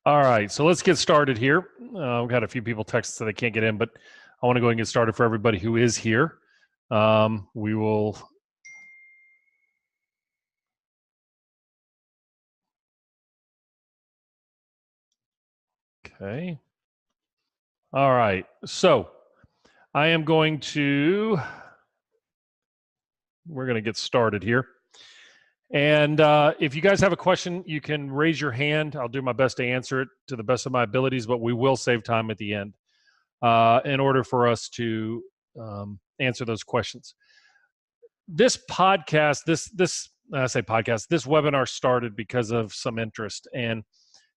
All right, so let's get started here. We've got a few people text so they can't get in, but I want to go ahead and get started for everybody who is here. We will. Okay. All right, so I am going to. We're going to get started here. And if you guys have a question, you can raise your hand. I'll do my best to answer it to the best of my abilities, but we will save time at the end in order for us to answer those questions. This podcast, this webinar started because of some interest, and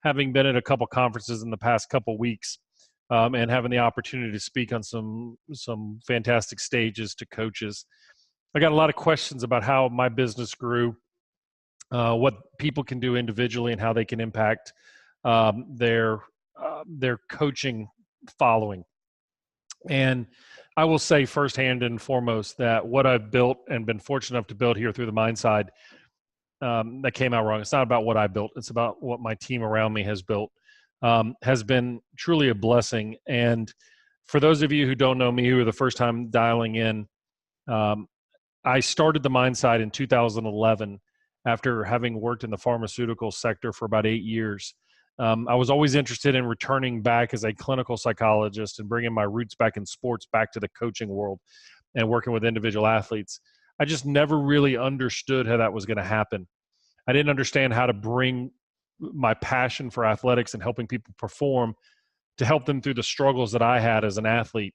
having been at a couple conferences in the past couple weeks, and having the opportunity to speak on some fantastic stages to coaches, I got a lot of questions about how my business grew, what people can do individually, and how they can impact their coaching following. And I will say firsthand and foremost that what I've built and been fortunate enough to build here through the Mind Side, that came out wrong. It's not about what I built. It's about what my team around me has built, has been truly a blessing. And for those of you who don't know me, who are the first time dialing in, I started the Mind Side in 2011 after having worked in the pharmaceutical sector for about 8 years. I was always interested in returning back as a clinical psychologist and bringing my roots back in sports back to the coaching world and working with individual athletes. I just never really understood how that was going to happen. I didn't understand how to bring my passion for athletics and helping people perform to help them through the struggles that I had as an athlete.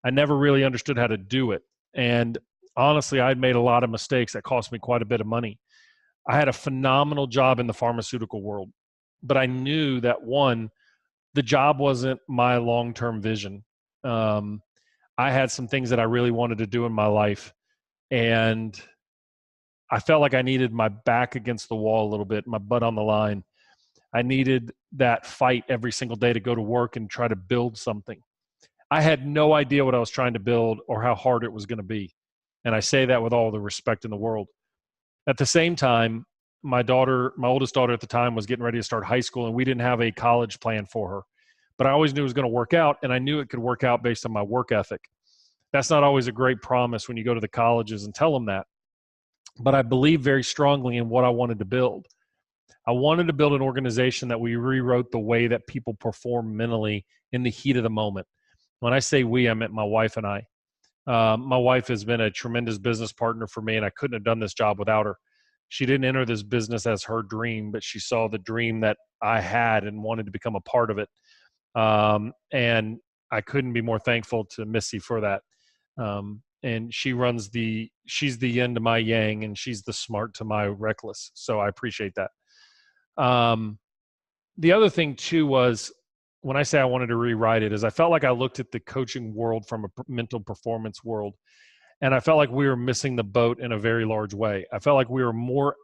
I never really understood how to do it. And honestly, I'd made a lot of mistakes that cost me quite a bit of money. I had a phenomenal job in the pharmaceutical world, but I knew that, one, the job wasn't my long-term vision. I had some things that I really wanted to do in my life, and I felt like I needed my back against the wall a little bit, my butt on the line. I needed that fight every single day to go to work and try to build something. I had no idea what I was trying to build or how hard it was going to be. And I say that with all the respect in the world. At the same time, my oldest daughter at the time, was getting ready to start high school, and we didn't have a college plan for her. But I always knew it was going to work out, and I knew it could work out based on my work ethic. That's not always a great promise when you go to the colleges and tell them that. But I believe very strongly in what I wanted to build. I wanted to build an organization that we rewrote the way that people perform mentally in the heat of the moment. When I say we, I meant my wife and I. My wife has been a tremendous business partner for me, and I couldn't have done this job without her. She didn't enter this business as her dream, but she saw the dream that I had and wanted to become a part of it. And I couldn't be more thankful to Missy for that. And she's the yin to my yang, and she's the smart to my reckless. So I appreciate that. The other thing too was, when I say I wanted to rewrite it, is I felt like I looked at the coaching world from a mental performance world, and I felt like we were missing the boat in a very large way. I felt like we were more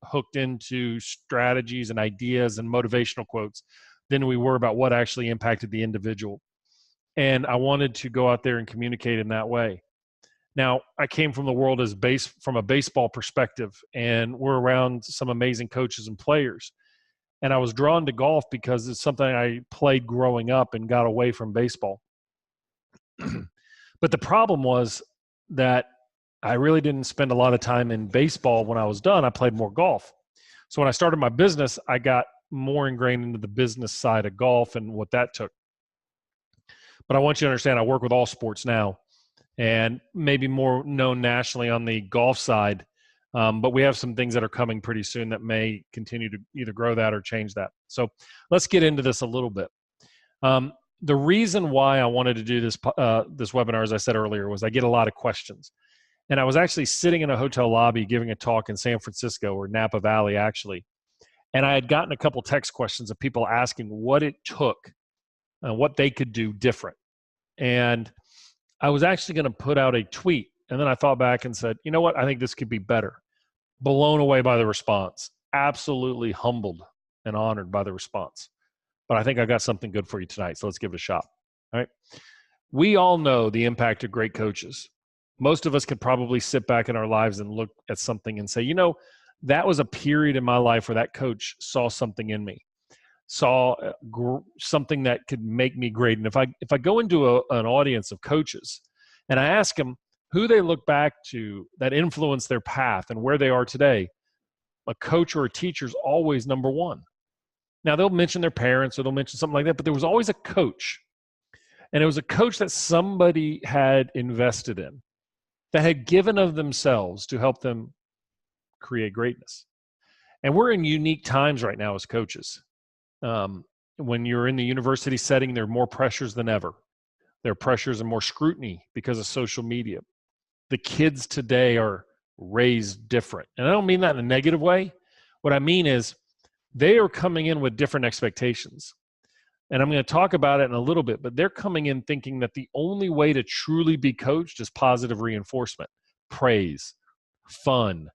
hooked into strategies and ideas and motivational quotes than we were about what actually impacted the individual. And I wanted to go out there and communicate in that way. Now, I came from the world from a baseball perspective, and we're around some amazing coaches and players. And I was drawn to golf because it's something I played growing up and got away from baseball. But the problem was that I really didn't spend a lot of time in baseball. When I was done, I played more golf. So when I started my business, I got more ingrained into the business side of golf and what that took. But I want you to understand, I work with all sports now, and maybe more known nationally on the golf side. But we have some things that are coming pretty soon that may continue to either grow that or change that. So let's get into this a little bit. The reason why I wanted to do this webinar, as I said earlier, was I get a lot of questions. And I was actually sitting in a hotel lobby giving a talk in San Francisco, or Napa Valley actually. And I had gotten a couple text questions of people asking what it took and what they could do different. And I was actually going to put out a tweet. And then I thought back and said, you know what? I think this could be better. Blown away by the response. Absolutely humbled and honored by the response. But I think I got something good for you tonight, so let's give it a shot. All right. We all know the impact of great coaches. Most of us could probably sit back in our lives and look at something and say, you know, that was a period in my life where that coach saw something in me. saw something that could make me great. And if I go into an audience of coaches and I ask them who they look back to that influenced their path and where they are today, a coach or a teacher is always number one. Now, they'll mention their parents or they'll mention something like that, but there was always a coach. And it was a coach that somebody had invested in, that had given of themselves to help them create greatness. And we're in unique times right now as coaches. When you're in the university setting, there are more pressures than ever. There are pressures and more scrutiny because of social media. The kids today are raised different. And I don't mean that in a negative way. What I mean is they are coming in with different expectations. And I'm going to talk about it in a little bit, but they're coming in thinking that the only way to truly be coached is positive reinforcement, praise, fun.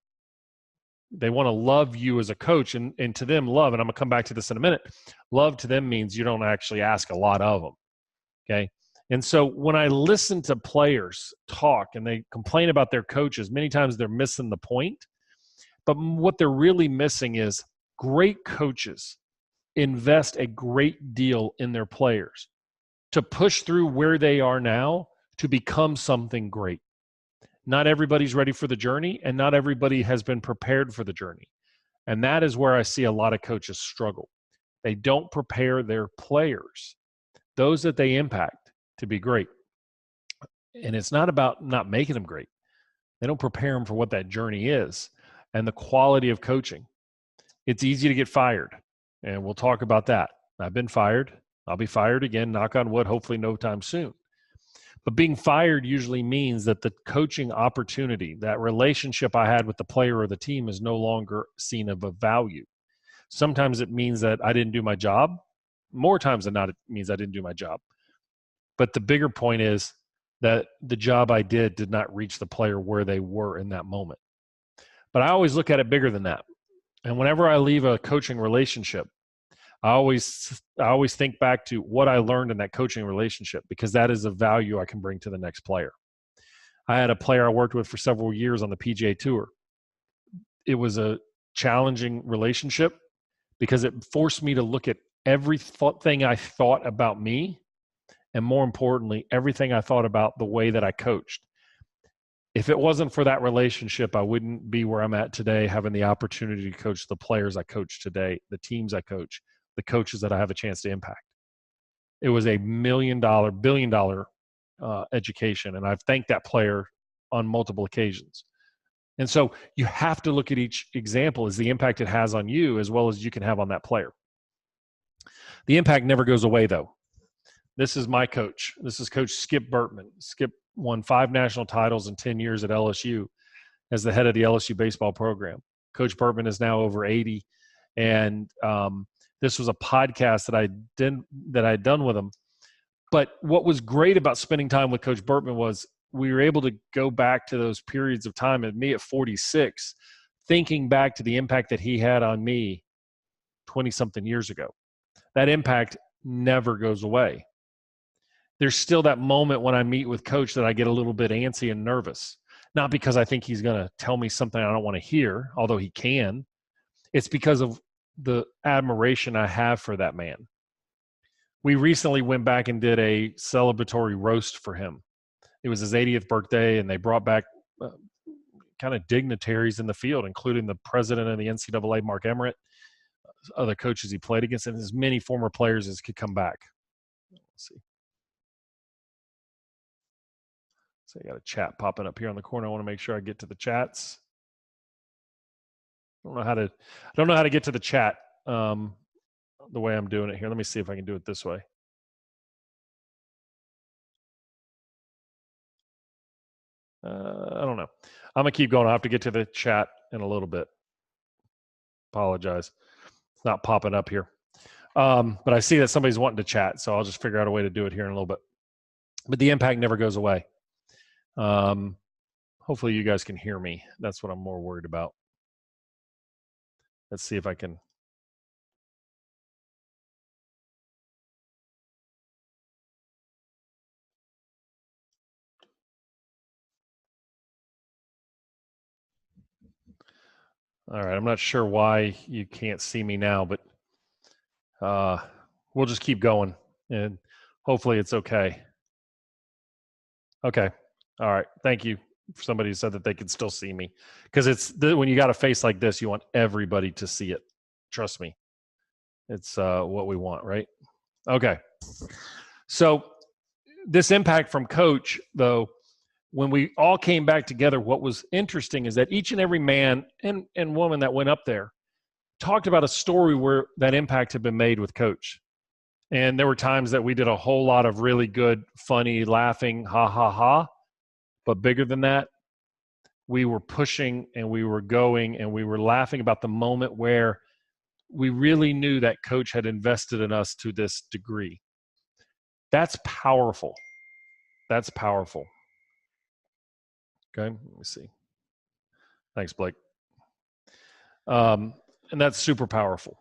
They want to love you as a coach, and to them, love, and I'm going to come back to this in a minute, love to them means you don't actually ask a lot of them, okay? And so when I listen to players talk and they complain about their coaches, many times they're missing the point. But what they're really missing is great coaches invest a great deal in their players to push through where they are now to become something great. Not everybody's ready for the journey, and not everybody has been prepared for the journey. And that is where I see a lot of coaches struggle. They don't prepare their players, those that they impact, to be great. And it's not about not making them great. They don't prepare them for what that journey is and the quality of coaching. It's easy to get fired, and we'll talk about that. I've been fired. I'll be fired again, knock on wood, hopefully no time soon. But being fired usually means that the coaching opportunity, that relationship I had with the player or the team, is no longer seen of a value. Sometimes it means that I didn't do my job. More times than not, it means I didn't do my job. But the bigger point is that the job I did not reach the player where they were in that moment. But I always look at it bigger than that. And whenever I leave a coaching relationship, I always think back to what I learned in that coaching relationship, because that is a value I can bring to the next player. I had a player I worked with for several years on the PGA Tour. It was a challenging relationship because it forced me to look at everything I thought about me, and more importantly, everything I thought about the way that I coached. If it wasn't for that relationship, I wouldn't be where I'm at today, having the opportunity to coach the players I coach today, the teams I coach, the coaches that I have a chance to impact. It was a billion-dollar education, and I've thanked that player on multiple occasions. And so you have to look at each example as the impact it has on you as well as you can have on that player. The impact never goes away, though. This is my coach. This is Coach Skip Bertman. Skip won 5 national titles in 10 years at LSU as the head of the LSU baseball program. Coach Bertman is now over 80, and this was a podcast that I'd done with him. But what was great about spending time with Coach Bertman was we were able to go back to those periods of time, and me at 46, thinking back to the impact that he had on me 20-something years ago. That impact never goes away. There's still that moment when I meet with Coach that I get a little bit antsy and nervous. Not because I think he's going to tell me something I don't want to hear, although he can. It's because of the admiration I have for that man. We recently went back and did a celebratory roast for him. It was his 80th birthday, and they brought back kind of dignitaries in the field, including the president of the NCAA, Mark Emmert, other coaches he played against, and as many former players as could come back. Let's see. So I got a chat popping up here on the corner. I want to make sure I get to the chats. I don't know how to get to the chat the way I'm doing it here. Let me see if I can do it this way. I don't know. I'm gonna keep going. I'll have to get to the chat in a little bit. Apologize. It's not popping up here. But I see that somebody's wanting to chat, so I'll just figure out a way to do it here in a little bit. But the impact never goes away. Hopefully you guys can hear me. That's what I'm more worried about. Let's see if I can. All right, I'm not sure why you can't see me now, but we'll just keep going, and hopefully it's okay. Okay. All right. Thank you for somebody who said that they could still see me, because when you got a face like this, you want everybody to see it. Trust me. It's what we want, right? Okay. So this impact from coach, though, when we all came back together, what was interesting is that each and every man and woman that went up there talked about a story where that impact had been made with coach. And there were times that we did a whole lot of really good, funny, laughing, ha, ha, ha. But bigger than that, we were pushing and we were going and we were laughing about the moment where we really knew that coach had invested in us to this degree. That's powerful. That's powerful. Okay, let me see. Thanks, Blake. And that's super powerful.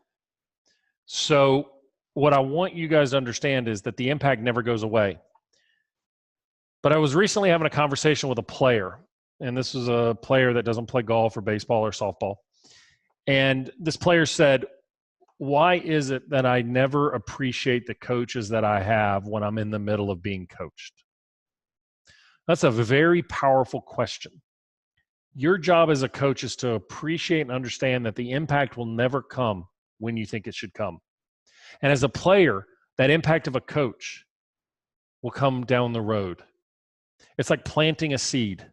So what I want you guys to understand is that the impact never goes away. But I was recently having a conversation with a player, and this was a player that doesn't play golf or baseball or softball. And this player said, why is it that I never appreciate the coaches that I have when I'm in the middle of being coached? That's a very powerful question. Your job as a coach is to appreciate and understand that the impact will never come when you think it should come. And as a player, that impact of a coach will come down the road. It's like planting a seed.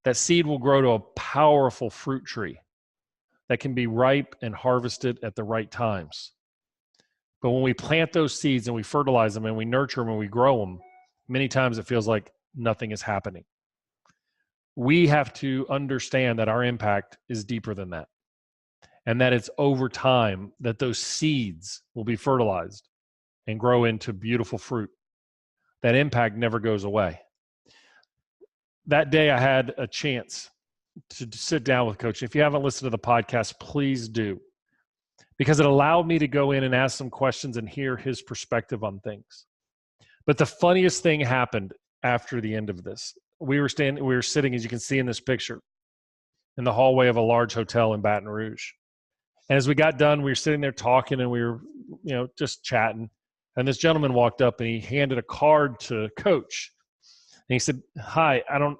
That seed will grow to a powerful fruit tree that can be ripe and harvested at the right times. But when we plant those seeds and we fertilize them and we nurture them and we grow them, many times it feels like nothing is happening. We have to understand that our impact is deeper than that, and that it's over time that those seeds will be fertilized and grow into beautiful fruit. That impact never goes away. That day I had a chance to sit down with coach. If you haven't listened to the podcast, please do, because it allowed me to go in and ask some questions and hear his perspective on things. But the funniest thing happened after the end of this. We were sitting, as you can see in this picture, in the hallway of a large hotel in Baton Rouge. And as we got done, we were sitting there talking and we were, just chatting. And this gentleman walked up and he handed a card to coach. And he said, "Hi, I don't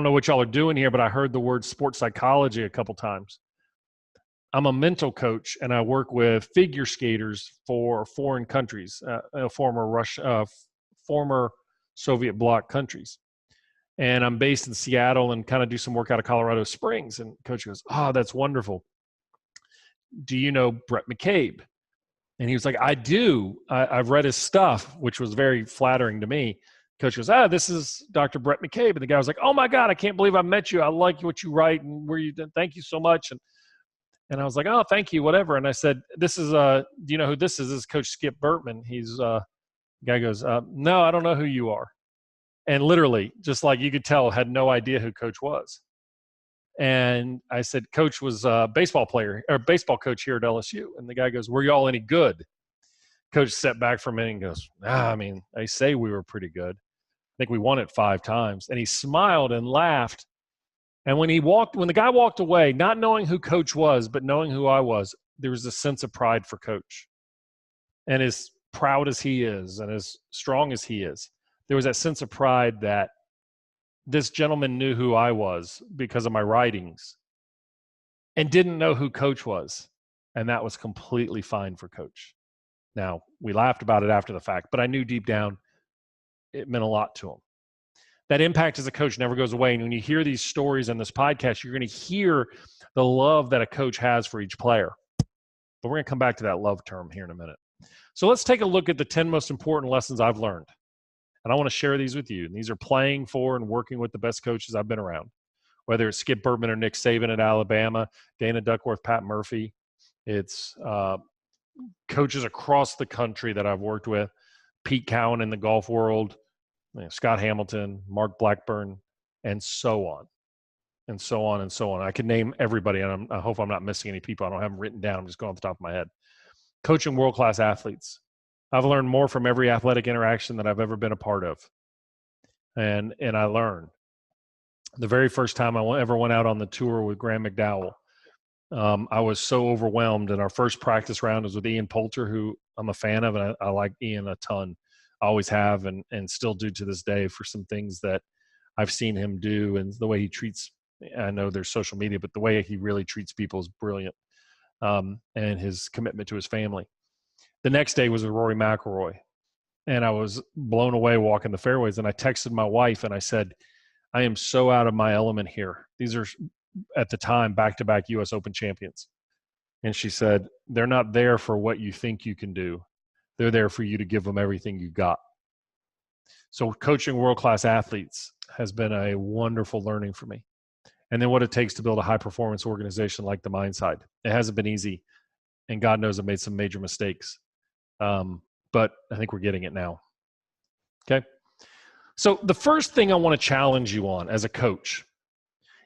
know what y'all are doing here, but I heard the word sports psychology a couple times. I'm a mental coach and I work with figure skaters for foreign countries, former Soviet bloc countries. And I'm based in Seattle and kind of do some work out of Colorado Springs." And coach goes, "Oh, that's wonderful. Do you know Bhrett McCabe?" And he was like, "I do. I've read his stuff," which was very flattering to me. Coach goes, "This is Dr. Bhrett McCabe." And the guy was like, "Oh my God, I can't believe I met you. I like what you write and where you did. Thank you so much." And I was like, "Oh, thank you, whatever." And I said, "This is, do you know who this is? This is Coach Skip Bertman." The guy goes, "No, I don't know who you are." And literally, just like you could tell, had no idea who coach was. And I said, "Coach was a baseball coach here at LSU." And the guy goes, "Were y'all any good?" Coach stepped back for a minute and goes, they say we were pretty good. I think we won it 5 times. And he smiled and laughed. And when the guy walked away, not knowing who coach was, but knowing who I was, there was a sense of pride for coach. And as proud as he is and as strong as he is, there was that sense of pride that this gentleman knew who I was because of my writings and didn't know who coach was. And that was completely fine for coach. Now, we laughed about it after the fact, but I knew deep down it meant a lot to him. That impact as a coach never goes away. And when you hear these stories on this podcast, you're going to hear the love that a coach has for each player. But we're going to come back to that love term here in a minute. So let's take a look at the 10 most important lessons I've learned. And I want to share these with you. And these are playing for and working with the best coaches I've been around, whether it's Skip Bertman or Nick Saban at Alabama, Dana Duckworth, Pat Murphy. It's coaches across the country that I've worked with, Pete Cowan in the golf world, Scott Hamilton, Mark Blackburn, and so on, and so on, and so on. I could name everybody, and I hope I'm not missing any people. I don't have them written down. I'm just going off the top of my head. Coaching world-class athletes. I've learned more from every athletic interaction that I've ever been a part of. And I learned. The very first time I ever went out on the tour with Graham McDowell, I was so overwhelmed, and our first practice round was with Ian Poulter, who I'm a fan of, and I like Ian a ton. I always have, and still do to this day, for some things that I've seen him do, and the way he treats. I know there's social media, but the way he really treats people is brilliant, and his commitment to his family. The next day was with Rory McIlroy, and I was blown away walking the fairways. And I texted my wife and I said, I am so out of my element here. These are, at the time, back-to-back U.S. Open champions. And she said, they're not there for what you think you can do. They're there for you to give them everything you got. So coaching world-class athletes has been a wonderful learning for me. And then what it takes to build a high-performance organization like the Mindside. It hasn't been easy, and God knows I've made some major mistakes. But I think we're getting it now. Okay? So the first thing I want to challenge you on as a coach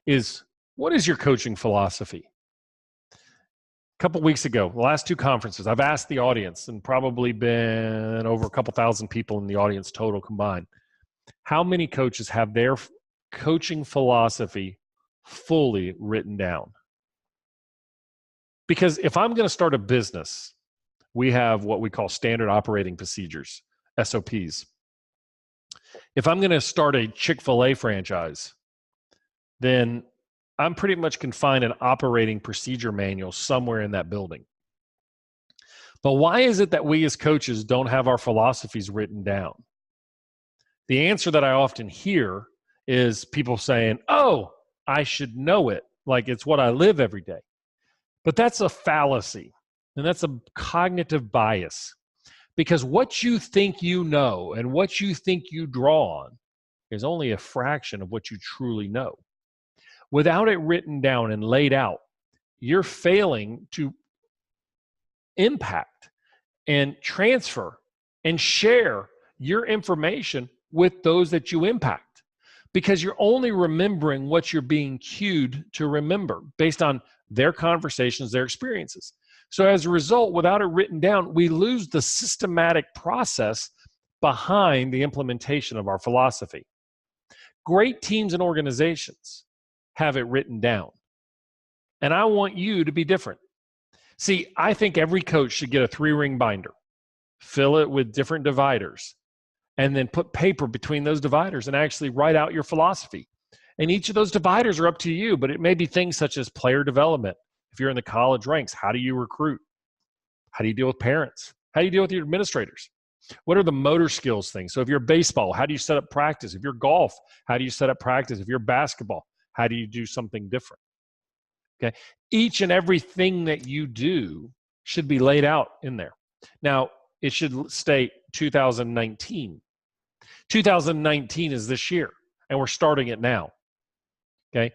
is, what is your coaching philosophy? A couple weeks ago, the last two conferences, I've asked the audience, and probably been over a couple thousand people in the audience total combined, how many coaches have their coaching philosophy fully written down? Because if I'm going to start a business, we have what we call standard operating procedures, SOPs. If I'm going to start a Chick-fil-A franchise, then I'm pretty much can find an operating procedure manual somewhere in that building. But why is it that we as coaches don't have our philosophies written down? The answer that I often hear is people saying, oh, I should know it, like it's what I live every day. But that's a fallacy, and that's a cognitive bias. Because what you think you know and what you think you draw on is only a fraction of what you truly know. Without it written down and laid out, you're failing to impact and transfer and share your information with those that you impact, because you're only remembering what you're being cued to remember based on their conversations, their experiences. So as a result, without it written down, we lose the systematic process behind the implementation of our philosophy. Great teams and organizations have it written down. And I want you to be different. See, I think every coach should get a 3-ring binder, fill it with different dividers, and then put paper between those dividers and actually write out your philosophy. And each of those dividers are up to you, but it may be things such as player development. If you're in the college ranks, how do you recruit? How do you deal with parents? How do you deal with your administrators? What are the motor skills things? So if you're baseball, how do you set up practice? If you're golf, how do you set up practice? If you're basketball, how do you do something different? Okay. Each and everything that you do should be laid out in there. Now, it should state 2019. 2019 is this year, and we're starting it now. Okay.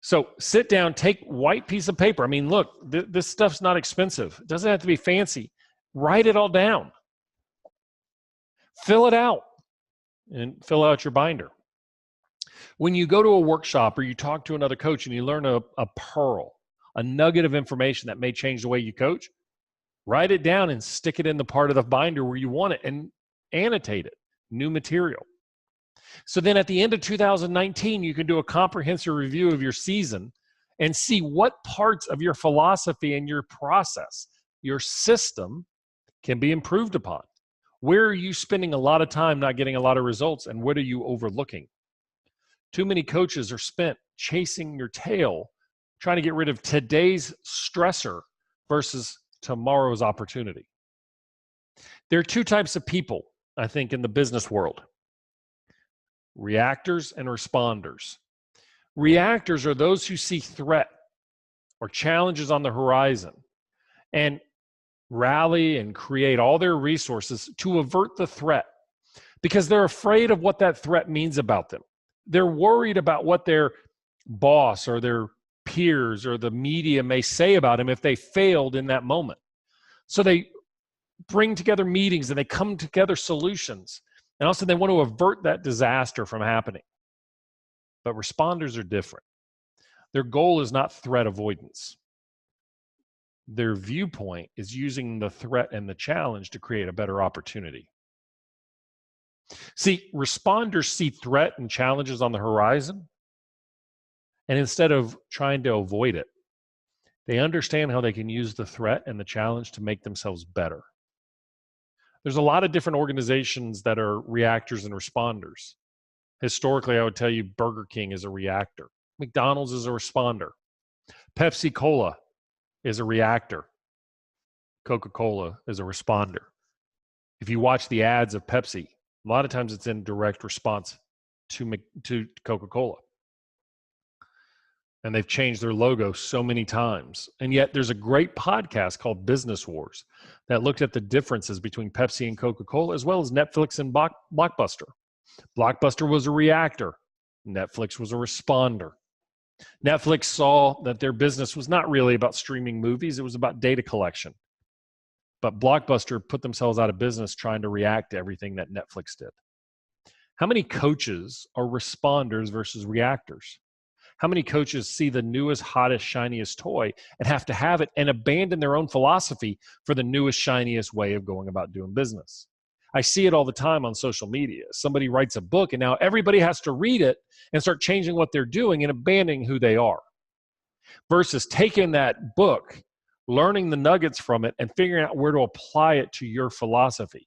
So sit down, take white piece of paper. I mean, look, this stuff's not expensive. It doesn't have to be fancy. Write it all down. Fill it out and fill out your binder. When you go to a workshop or you talk to another coach and you learn a pearl, a nugget of information that may change the way you coach, write it down and stick it in the part of the binder where you want it and annotate it, new material. So then at the end of 2019, you can do a comprehensive review of your season and see what parts of your philosophy and your process, your system, can be improved upon. Where are you spending a lot of time not getting a lot of results, and what are you overlooking? Too many coaches are spent chasing your tail, trying to get rid of today's stressor versus tomorrow's opportunity. There are two types of people, I think, in the business world: reactors and responders. Reactors are those who see threat or challenges on the horizon and rally and create all their resources to avert the threat because they're afraid of what that threat means about them. They're worried about what their boss or their peers or the media may say about them if they failed in that moment. So they bring together meetings and they come together solutions. And also they want to avert that disaster from happening. But responders are different. Their goal is not threat avoidance. Their viewpoint is using the threat and the challenge to create a better opportunity. See, responders see threat and challenges on the horizon, and instead of trying to avoid it, They understand how they can use the threat and the challenge to make themselves better. There's a lot of different organizations that are reactors and responders. Historically, I would tell you Burger King is a reactor. McDonald's is a responder. Pepsi Cola is a reactor. Coca-Cola is a responder. If you watch the ads of Pepsi, a lot of times it's in direct response to Coca-Cola. And they've changed their logo so many times. And yet there's a great podcast called Business Wars that looked at the differences between Pepsi and Coca-Cola, as well as Netflix and Blockbuster. Blockbuster was a reactor. Netflix was a responder. Netflix saw that their business was not really about streaming movies. It was about data collection. But Blockbuster put themselves out of business trying to react to everything that Netflix did. How many coaches are responders versus reactors? How many coaches see the newest, hottest, shiniest toy and have to have it and abandon their own philosophy for the newest, shiniest way of going about doing business? I see it all the time on social media. Somebody writes a book and now everybody has to read it and start changing what they're doing and abandoning who they are. Versus taking that book, learning the nuggets from it, and figuring out where to apply it to your philosophy.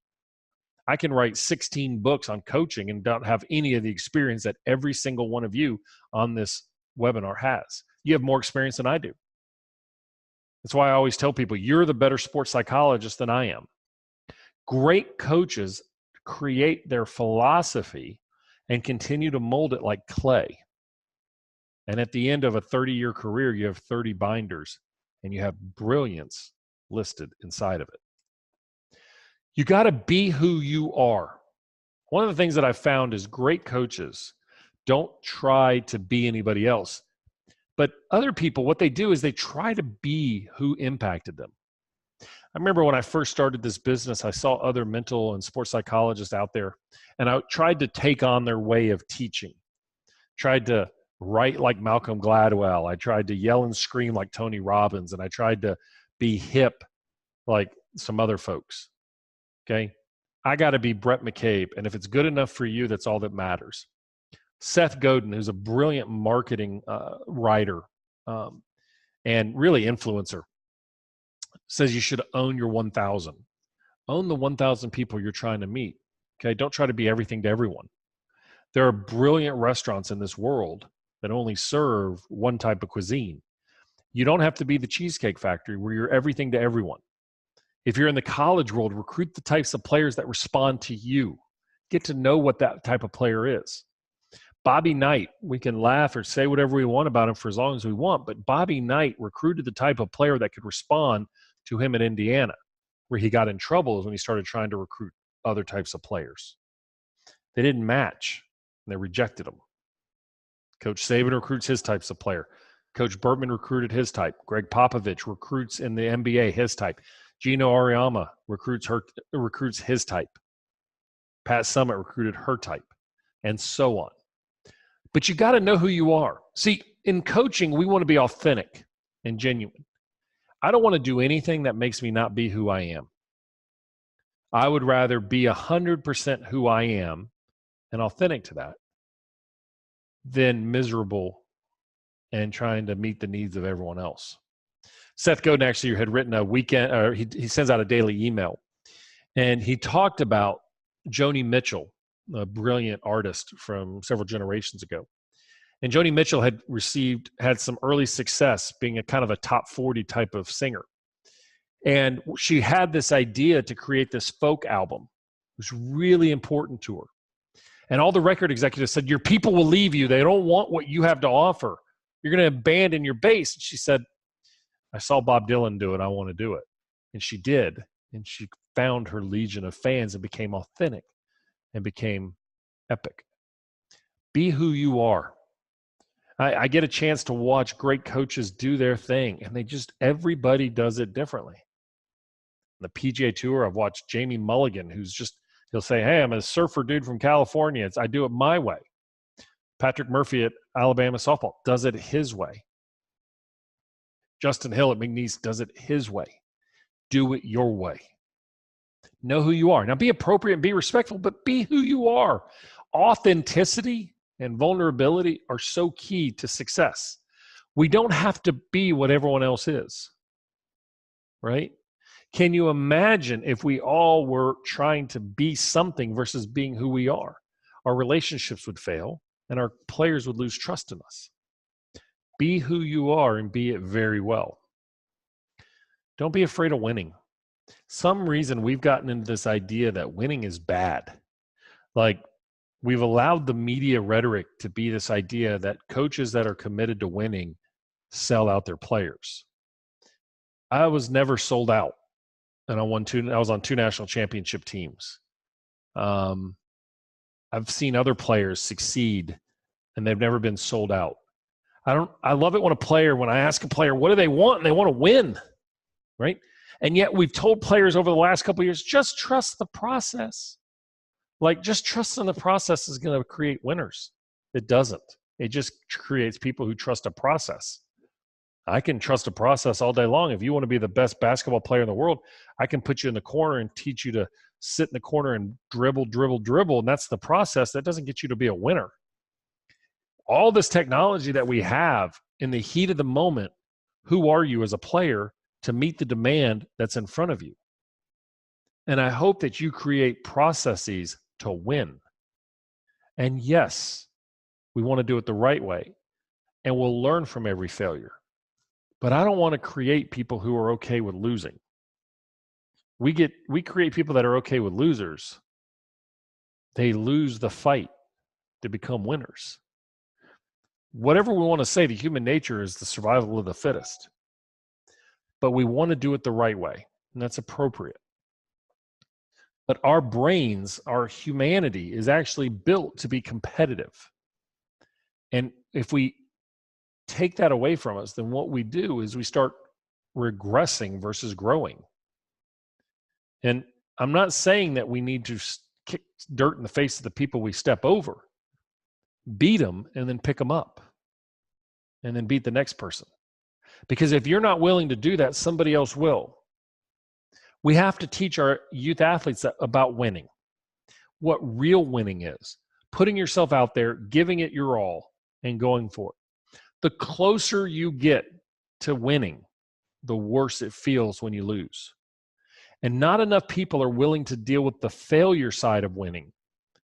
I can write 16 books on coaching and don't have any of the experience that every single one of you on this webinar has. You have more experience than I do. That's why I always tell people, you're the better sports psychologist than I am. Great coaches create their philosophy and continue to mold it like clay. And at the end of a 30-year career, you have 30 binders and you have brilliance listed inside of it. You got to be who you are. One of the things that I've found is great coaches don't try to be anybody else. But other people, what they do is they try to be who impacted them. I remember when I first started this business, I saw other mental and sports psychologists out there, and I tried to take on their way of teaching. Tried to write like Malcolm Gladwell. I tried to yell and scream like Tony Robbins, and I tried to be hip like some other folks. Okay? I got to be Bhrett McCabe, and if it's good enough for you, that's all that matters. Seth Godin, who's a brilliant marketing writer and really influencer, says you should own your 1,000. Own the 1,000 people you're trying to meet. Okay, don't try to be everything to everyone. There are brilliant restaurants in this world that only serve one type of cuisine. You don't have to be the Cheesecake Factory where you're everything to everyone. If you're in the college world, recruit the types of players that respond to you. Get to know what that type of player is. Bobby Knight, we can laugh or say whatever we want about him for as long as we want, but Bobby Knight recruited the type of player that could respond to him in Indiana. Where he got in trouble is when he started trying to recruit other types of players. They didn't match, and they rejected him. Coach Saban recruits his types of player. Coach Bertman recruited his type. Greg Popovich recruits in the NBA his type. Gino Auriemma recruits his type. Pat Summitt recruited her type, and so on. But you got to know who you are. See, in coaching, we want to be authentic and genuine. I don't want to do anything that makes me not be who I am. I would rather be 100% who I am and authentic to that than miserable and trying to meet the needs of everyone else. Seth Godin actually had written a weekend, or he sends out a daily email, and he talked about Joni Mitchell, a brilliant artist from several generations ago. And Joni Mitchell had some early success being a kind of a top 40 type of singer. And she had this idea to create this folk album. It was really important to her. And all the record executives said, your people will leave you. They don't want what you have to offer. You're going to abandon your base. And she said, I saw Bob Dylan do it. I want to do it. And she did. And she found her legion of fans and became authentic and became epic. Be who you are. I get a chance to watch great coaches do their thing, and everybody does it differently. The PGA Tour, I've watched Jamie Mulligan, he'll say, hey, I'm a surfer dude from California. I do it my way. Patrick Murphy at Alabama softball does it his way. Justin Hill at McNeese does it his way. Do it your way. Know who you are. Now be appropriate and be respectful, but be who you are. Authenticity and vulnerability are so key to success. We don't have to be what everyone else is, right? Can you imagine if we all were trying to be something versus being who we are? Our relationships would fail and our players would lose trust in us. Be who you are and be it very well. Don't be afraid of winning. Some reason we've gotten into this idea that winning is bad. Like, we've allowed the media rhetoric to be this idea that coaches that are committed to winning sell out their players. I was never sold out, and I was on 2 national championship teams. I've seen other players succeed, and they've never been sold out. I love it when I ask a player, what do they want? And they want to win, right? And yet we've told players over the last couple of years, just trust the process. Like, just trusting the process is going to create winners. It doesn't. It just creates people who trust a process. I can trust a process all day long. If you want to be the best basketball player in the world, I can put you in the corner and teach you to sit in the corner and dribble, and that's the process. That doesn't get you to be a winner. All this technology that we have in the heat of the moment, who are you as a player to meet the demand that's in front of you? And I hope that you create processes to win. And yes, we want to do it the right way, and we'll learn from every failure. But I don't want to create people who are okay with losing. We create people that are okay with losers. They lose the fight to become winners. Whatever we want to say, the human nature is the survival of the fittest. But we want to do it the right way, and that's appropriate. But our brains, our humanity is actually built to be competitive. And if we take that away from us, then what we do is we start regressing versus growing. And I'm not saying that we need to kick dirt in the face of the people we step over. Beat them and then pick them up. And then beat the next person. Because if you're not willing to do that, somebody else will. We have to teach our youth athletes about winning. What real winning is. Putting yourself out there, giving it your all, and going for it. The closer you get to winning, the worse it feels when you lose. And not enough people are willing to deal with the failure side of winning.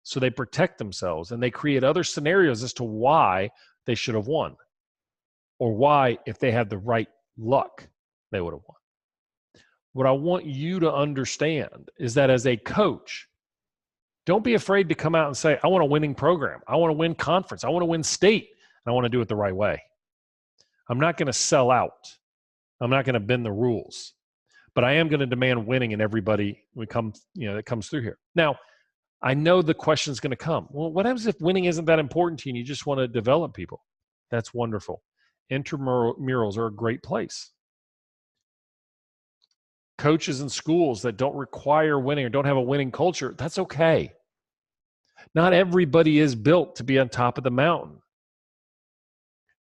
So they protect themselves and they create other scenarios as to why they should have won. Or why, if they had the right luck, they would have won. What I want you to understand is that as a coach, don't be afraid to come out and say, I want a winning program. I want to win conference. I want to win state. And I want to do it the right way. I'm not going to sell out. I'm not going to bend the rules. But I am going to demand winning in everybody that comes through here. Now, I know the question is going to come. Well, what happens if winning isn't that important to you and you just want to develop people? That's wonderful. Intramurals are a great place. Coaches in schools that don't require winning or don't have a winning culture, that's okay. Not everybody is built to be on top of the mountain.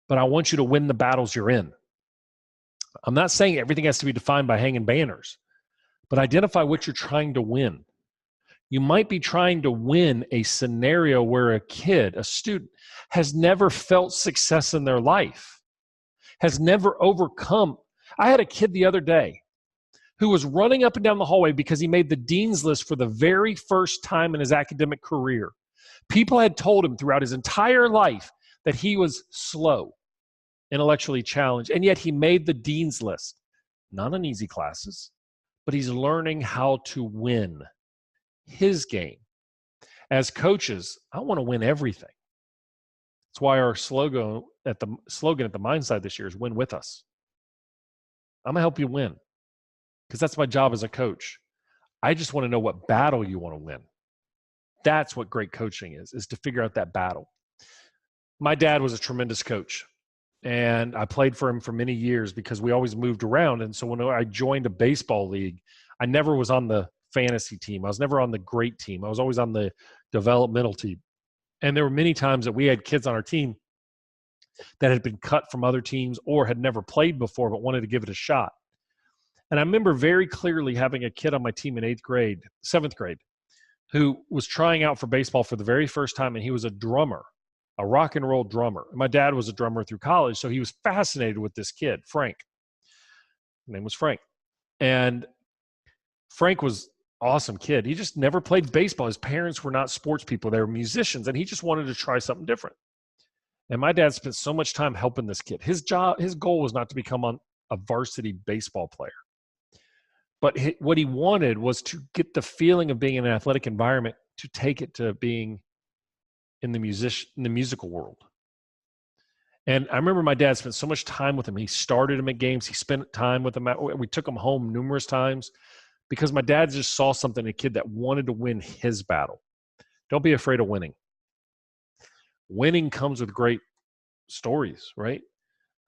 But I want you to win the battles you're in. I'm not saying everything has to be defined by hanging banners, but identify what you're trying to win. You might be trying to win a scenario where a kid, a student, has never felt success in their life, has never overcome. I had a kid the other day who was running up and down the hallway because he made the dean's list for the very first time in his academic career. People had told him throughout his entire life that he was slow, intellectually challenged, and yet he made the dean's list. Not on easy classes, but he's learning how to win his game. As coaches, I want to win everything. That's why our slogan at the Mindside this year is win with us. I'm going to help you win because that's my job as a coach. I just want to know what battle you want to win. That's what great coaching is to figure out that battle. My dad was a tremendous coach, and I played for him for many years because we always moved around. And so when I joined a baseball league, I never was on the fantasy team. I was never on the great team. I was always on the developmental team. And there were many times that we had kids on our team that had been cut from other teams or had never played before but wanted to give it a shot. And I remember very clearly having a kid on my team in 7th grade, who was trying out for baseball for the very first time, and he was a drummer. a rock and roll drummer. And my dad was a drummer through college, so he was fascinated with this kid, Frank. His name was Frank. And Frank was awesome kid. He just never played baseball. His parents were not sports people. They were musicians, and he just wanted to try something different. And my dad spent so much time helping this kid. His goal was not to become a varsity baseball player. But what he wanted was to get the feeling of being in an athletic environment, to take it to being in the musical world. And I remember my dad spent so much time with him. He started him at games. He spent time with him. We took him home numerous times because my dad just saw something in a kid that wanted to win his battle. Don't be afraid of winning. Winning comes with great stories, right?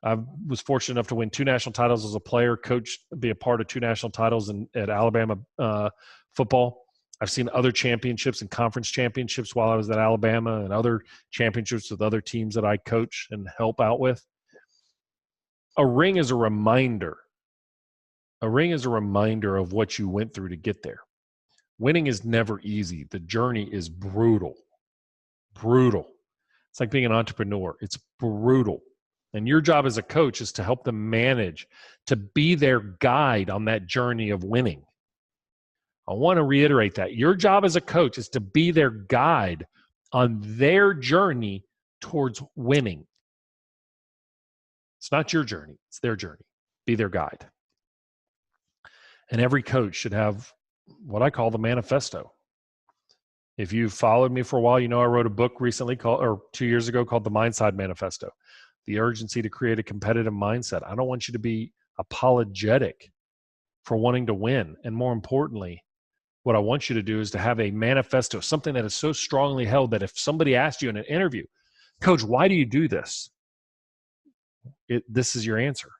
I was fortunate enough to win 2 national titles as a player, coach, be a part of 2 national titles at Alabama football. I've seen other championships and conference championships while I was at Alabama, and other championships with other teams that I coach and help out with. A ring is a reminder. A ring is a reminder of what you went through to get there. Winning is never easy. The journey is brutal. Brutal. It's like being an entrepreneur. It's brutal. And your job as a coach is to help them manage, to be their guide on that journey of winning. I want to reiterate that. Your job as a coach is to be their guide on their journey towards winning. It's not your journey. It's their journey. Be their guide. And every coach should have what I call the manifesto. If you've followed me for a while, you know I wrote a book recently 2 years ago called The Mindside Manifesto. The urgency to create a competitive mindset. I don't want you to be apologetic for wanting to win. And more importantly, what I want you to do is to have a manifesto, something that is so strongly held that if somebody asked you in an interview, Coach, why do you do this? This is your answer.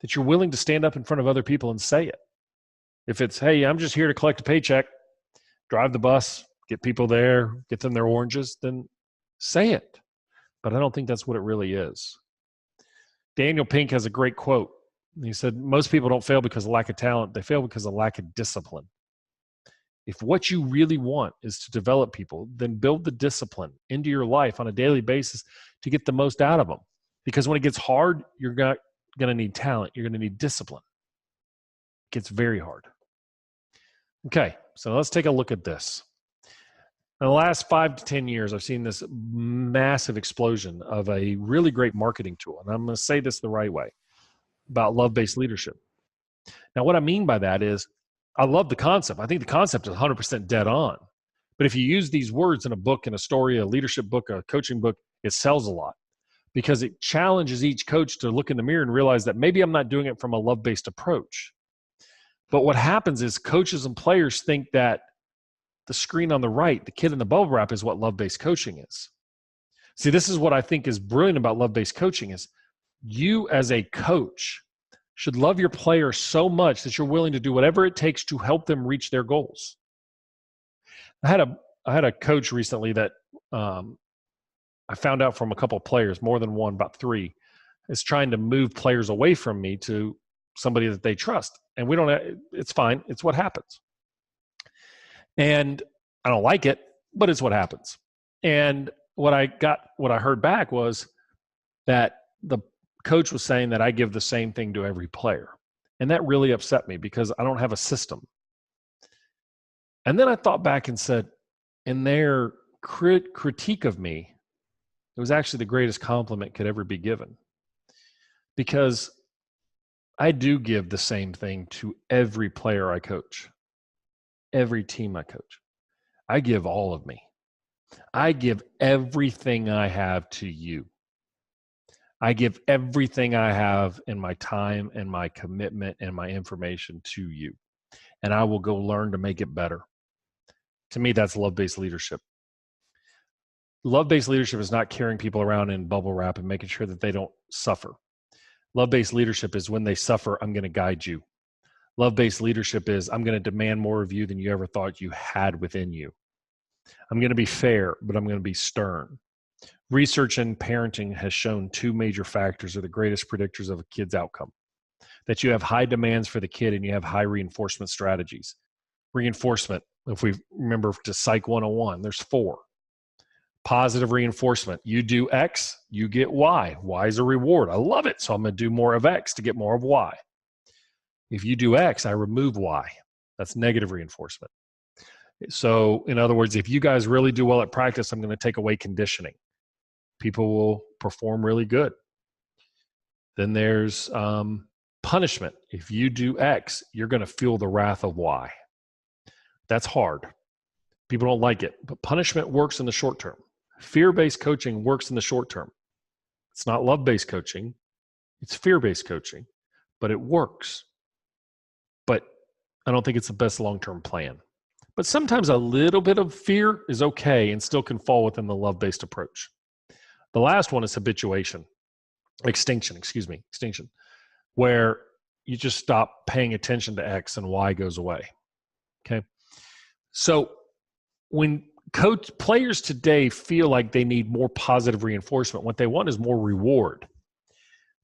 That you're willing to stand up in front of other people and say it. If it's, hey, I'm just here to collect a paycheck, drive the bus, get people there, get them their oranges, then say it. But I don't think that's what it really is. Daniel Pink has a great quote. He said, most people don't fail because of lack of talent. They fail because of lack of discipline. If what you really want is to develop people, then build the discipline into your life on a daily basis to get the most out of them. Because when it gets hard, you're going to need talent. You're going to need discipline. It gets very hard. Okay, so let's take a look at this. In the last 5 to 10 years, I've seen this massive explosion of a really great marketing tool. And I'm going to say this the right way about love-based leadership. Now, what I mean by that is I love the concept. I think the concept is 100% dead on. But if you use these words in a book, in a story, a leadership book, a coaching book, it sells a lot because it challenges each coach to look in the mirror and realize that maybe I'm not doing it from a love-based approach. But what happens is coaches and players think that the screen on the right, the kid in the bubble wrap, is what love-based coaching is. See, this is what I think is brilliant about love-based coaching is you as a coach should love your player so much that you're willing to do whatever it takes to help them reach their goals. I had a coach recently that I found out from a couple of players, more than one, about 3, is trying to move players away from me to somebody that they trust. And it's fine. It's what happens. And I don't like it, but it's what happens. And what I heard back was that the coach was saying that I give the same thing to every player. And that really upset me because I don't have a system. And then I thought back and said, in their critique of me, it was actually the greatest compliment could ever be given. Because I do give the same thing to every player I coach, every team I coach. I give all of me. I give everything I have to you. I give everything I have in my time and my commitment and my information to you. And I will go learn to make it better. To me, that's love-based leadership. Love-based leadership is not carrying people around in bubble wrap and making sure that they don't suffer. Love-based leadership is when they suffer, I'm going to guide you. Love-based leadership is I'm going to demand more of you than you ever thought you had within you. I'm going to be fair, but I'm going to be stern. Research in parenting has shown 2 major factors are the greatest predictors of a kid's outcome. That you have high demands for the kid and you have high reinforcement strategies. Reinforcement, if we remember to Psych 101, there's 4. Positive reinforcement. You do X, you get Y. Y is a reward. I love it, so I'm going to do more of X to get more of Y. If you do X, I remove Y. That's negative reinforcement. So in other words, if you guys really do well at practice, I'm going to take away conditioning. People will perform really good. Then there's punishment. If you do X, you're going to feel the wrath of Y. That's hard. People don't like it, but punishment works in the short term. Fear-based coaching works in the short term. It's not love-based coaching. It's fear-based coaching, but it works. But I don't think it's the best long-term plan. But sometimes a little bit of fear is okay and still can fall within the love-based approach. The last one is extinction, where you just stop paying attention to X and Y goes away. Okay. So when players today feel like they need more positive reinforcement, what they want is more reward.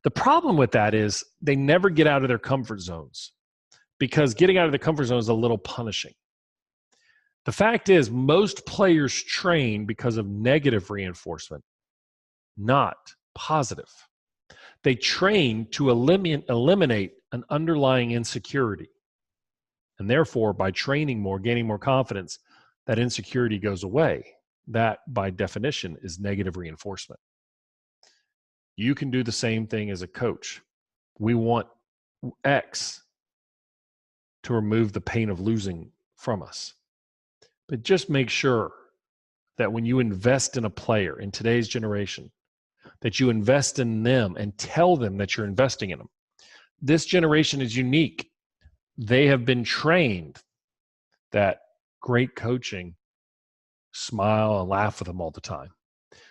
The problem with that is they never get out of their comfort zones, because getting out of the comfort zone is a little punishing. The fact is, most players train because of negative reinforcement, not positive. They train to eliminate an underlying insecurity. And therefore, by training more, gaining more confidence, that insecurity goes away. That, by definition, is negative reinforcement. You can do the same thing as a coach. We want X to remove the pain of losing from us. But just make sure that when you invest in a player in today's generation, that you invest in them and tell them that you're investing in them. This generation is unique. They have been trained that great coaching, smile and laugh with them all the time.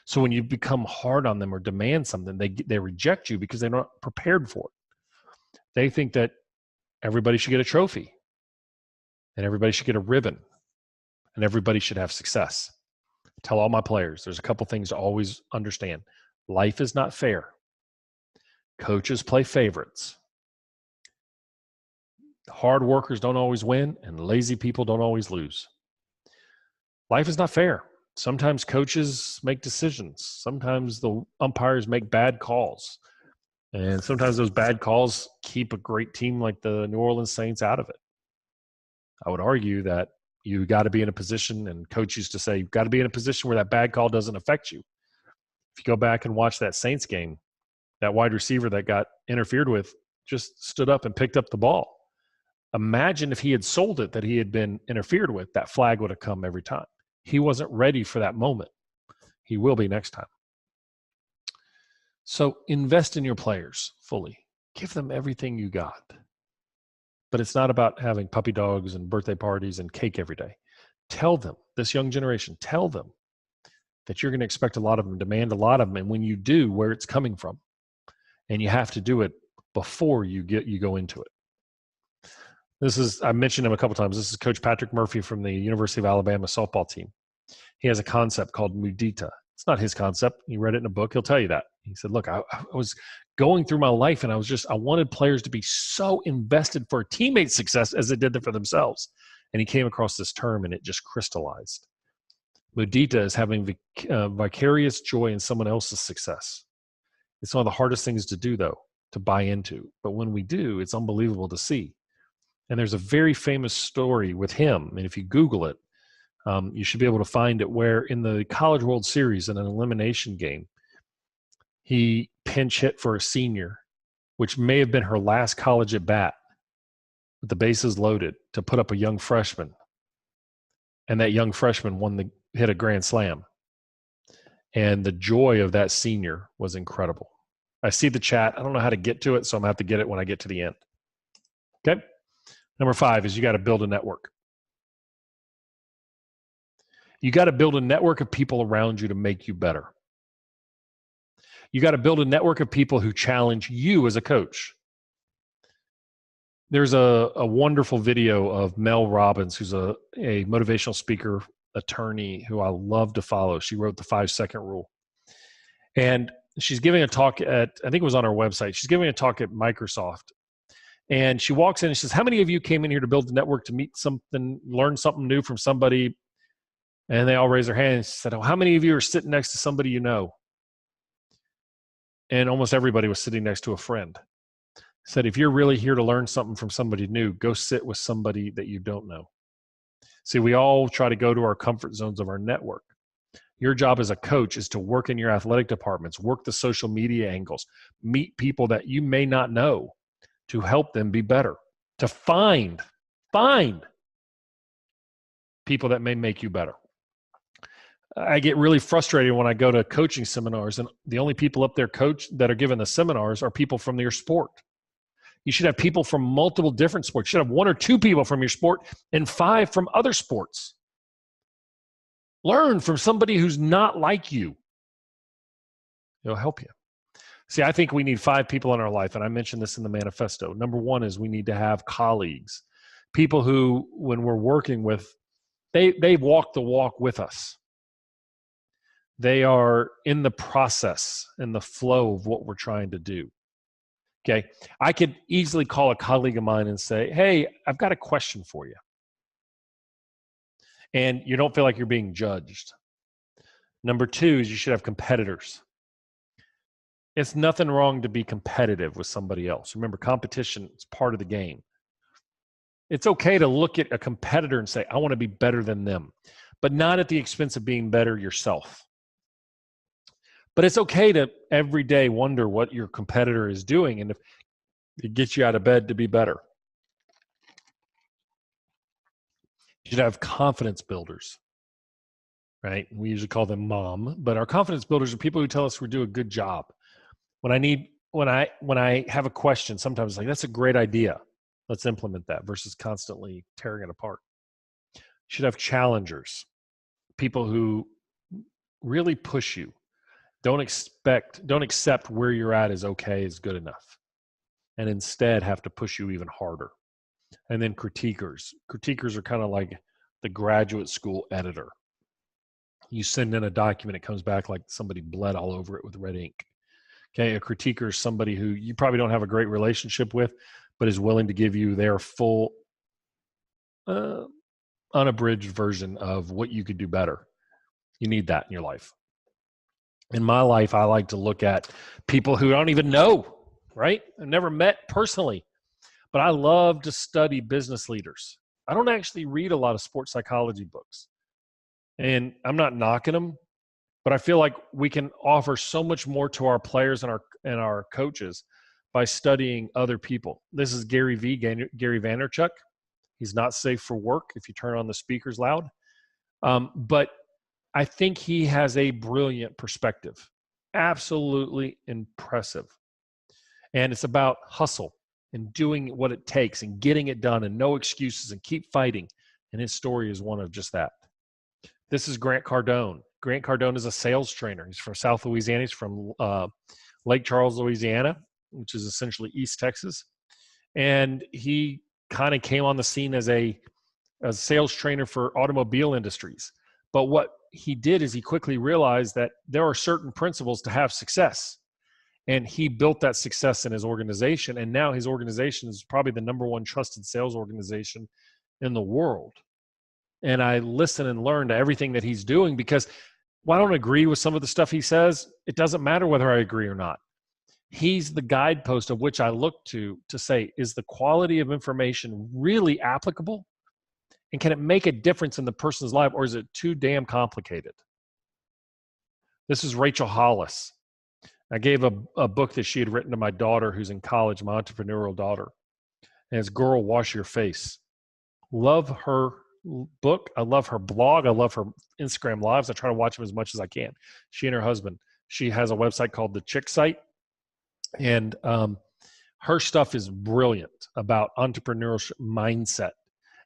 So when you become hard on them or demand something, they reject you because they're not prepared for it. They think that everybody should get a trophy and everybody should get a ribbon and everybody should have success. Tell all my players, there's a couple things to always understand. Life is not fair. Coaches play favorites. Hard workers don't always win, and lazy people don't always lose. Life is not fair. Sometimes coaches make decisions. Sometimes the umpires make bad calls. And sometimes those bad calls keep a great team like the New Orleans Saints out of it. I would argue that you got to be in a position, and coach used to say, you've got to be in a position where that bad call doesn't affect you. If you go back and watch that Saints game, that wide receiver that got interfered with just stood up and picked up the ball. Imagine if he had sold it that he had been interfered with, that flag would have come every time. He wasn't ready for that moment. He will be next time. So invest in your players fully. Give them everything you got. But it's not about having puppy dogs and birthday parties and cake every day. Tell them, this young generation, tell them that you're going to expect a lot of them, demand a lot of them, and when you do, where it's coming from. And you have to do it before you go into it. I mentioned him a couple times. This is Coach Patrick Murphy from the University of Alabama softball team. He has a concept called mudita. It's not his concept. He read it in a book. He'll tell you that. He said, look, I was going through my life and I wanted players to be so invested for a teammate's success as they did for themselves. And he came across this term and it just crystallized. Mudita is having vicarious joy in someone else's success. It's one of the hardest things to do, though, to buy into. But when we do, it's unbelievable to see. And there's a very famous story with him. And if you Google it, you should be able to find it, where in the College World Series in an elimination game, he pinch hit for a senior, which may have been her last college at bat, with the bases loaded, to put up a young freshman. And that young freshman hit a grand slam. And the joy of that senior was incredible. I see the chat. I don't know how to get to it, so I'm going to have to get it when I get to the end. Okay? Number 5 is you got to build a network. You got to build a network of people around you to make you better. You got to build a network of people who challenge you as a coach. There's a wonderful video of Mel Robbins, who's a motivational speaker, attorney, who I love to follow. She wrote the 5-second rule. And she's giving a talk I think it was on her website. She's giving a talk at Microsoft. And she walks in and she says, how many of you came in here to build a network, to meet something, learn something new from somebody? And they all raised their hands and said, oh, how many of you are sitting next to somebody you know? And almost everybody was sitting next to a friend. Said, if you're really here to learn something from somebody new, go sit with somebody that you don't know. See, we all try to go to our comfort zones of our network. Your job as a coach is to work in your athletic departments, work the social media angles, meet people that you may not know to help them be better, to find people that may make you better. I get really frustrated when I go to coaching seminars and the only people up there that are giving the seminars are people from your sport. You should have people from multiple different sports. You should have 1 or 2 people from your sport and 5 from other sports. Learn from somebody who's not like you. It'll help you. See, I think we need 5 people in our life, and I mentioned this in the manifesto. Number 1 is we need to have colleagues, people who, when we're working with, they walk the walk with us. They are in the process and the flow of what we're trying to do. Okay, I could easily call a colleague of mine and say, hey, I've got a question for you. And you don't feel like you're being judged. Number 2 is you should have competitors. It's nothing wrong to be competitive with somebody else. Remember, competition is part of the game. It's okay to look at a competitor and say, I want to be better than them, but not at the expense of being better yourself. But it's okay to every day wonder what your competitor is doing and if it gets you out of bed to be better. You should have confidence builders, right? We usually call them mom, but our confidence builders are people who tell us we do a good job. When I have a question, sometimes it's like, that's a great idea. Let's implement that versus constantly tearing it apart. You should have challengers, people who really push you. Don't accept where you're at is okay, is good enough, and instead have to push you even harder. And then critiquers. Critiquers are kind of like the graduate school editor. You send in a document, it comes back like somebody bled all over it with red ink. Okay, a critiquer is somebody who you probably don't have a great relationship with, but is willing to give you their full, unabridged version of what you could do better. You need that in your life. In my life, I like to look at people who I don't even know, right? I've never met personally, but I love to study business leaders. I don't actually read a lot of sports psychology books, and I'm not knocking them, but I feel like we can offer so much more to our players and our coaches by studying other people. This is Gary Vaynerchuk. He's not safe for work if you turn on the speakers loud, but I think he has a brilliant perspective, absolutely impressive. And it's about hustle and doing what it takes and getting it done and no excuses and keep fighting. And his story is one of just that. This is Grant Cardone. Grant Cardone is a sales trainer. He's from South Louisiana. He's from Lake Charles, Louisiana, which is essentially East Texas. And he kind of came on the scene as a sales trainer for automobile industries. But what he did is he quickly realized that there are certain principles to have success. And he built that success in his organization. And now his organization is probably the #1 trusted sales organization in the world. And I listen and learn to everything that he's doing because while I don't agree with some of the stuff he says, it doesn't matter whether I agree or not. He's the guidepost of which I look to say, is the quality of information really applicable? And can it make a difference in the person's life, or is it too damn complicated? This is Rachel Hollis. I gave a book that she had written to my daughter who's in college, my entrepreneurial daughter. And it's Girl, Wash Your Face. Love her book. I love her blog. I love her Instagram lives. I try to watch them as much as I can. She and her husband. She has a website called The Chick Site. And her stuff is brilliant about entrepreneurship mindset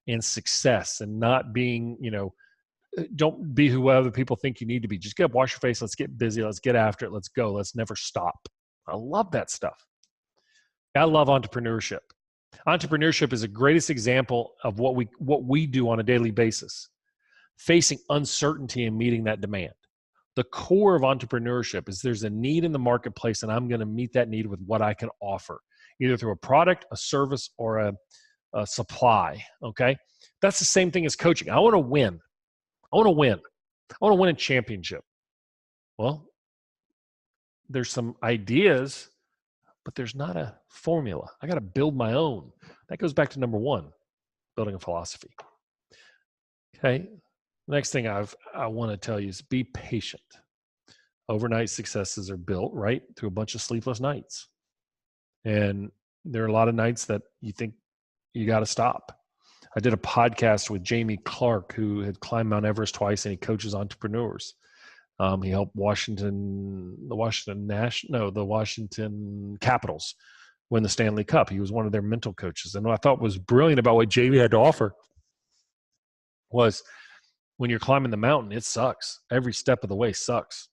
and success and not being, don't be who other people think you need to be. Just get up, wash your face. Let's get busy. Let's get after it. Let's go. Let's never stop. I love that stuff. I love entrepreneurship. Entrepreneurship is the greatest example of what we do on a daily basis, facing uncertainty and meeting that demand. The core of entrepreneurship is there's a need in the marketplace, and I'm going to meet that need with what I can offer, either through a product, a service, or a supply, okay? That's the same thing as coaching. I want to win. I want to win a championship. Well, there's some ideas, but there's not a formula. I got to build my own. That goes back to number one, building a philosophy. Okay. Next thing I want to tell you is be patient. Overnight successes are built, right, through a bunch of sleepless nights. And there are a lot of nights that you think you got to stop. I did a podcast with Jamie Clark, who had climbed Mount Everest twice, and he coaches entrepreneurs. He helped the Washington Capitals win the Stanley Cup. He was one of their mental coaches. And what I thought was brilliant about what Jamie had to offer was when you're climbing the mountain, it sucks. Every step of the way sucks.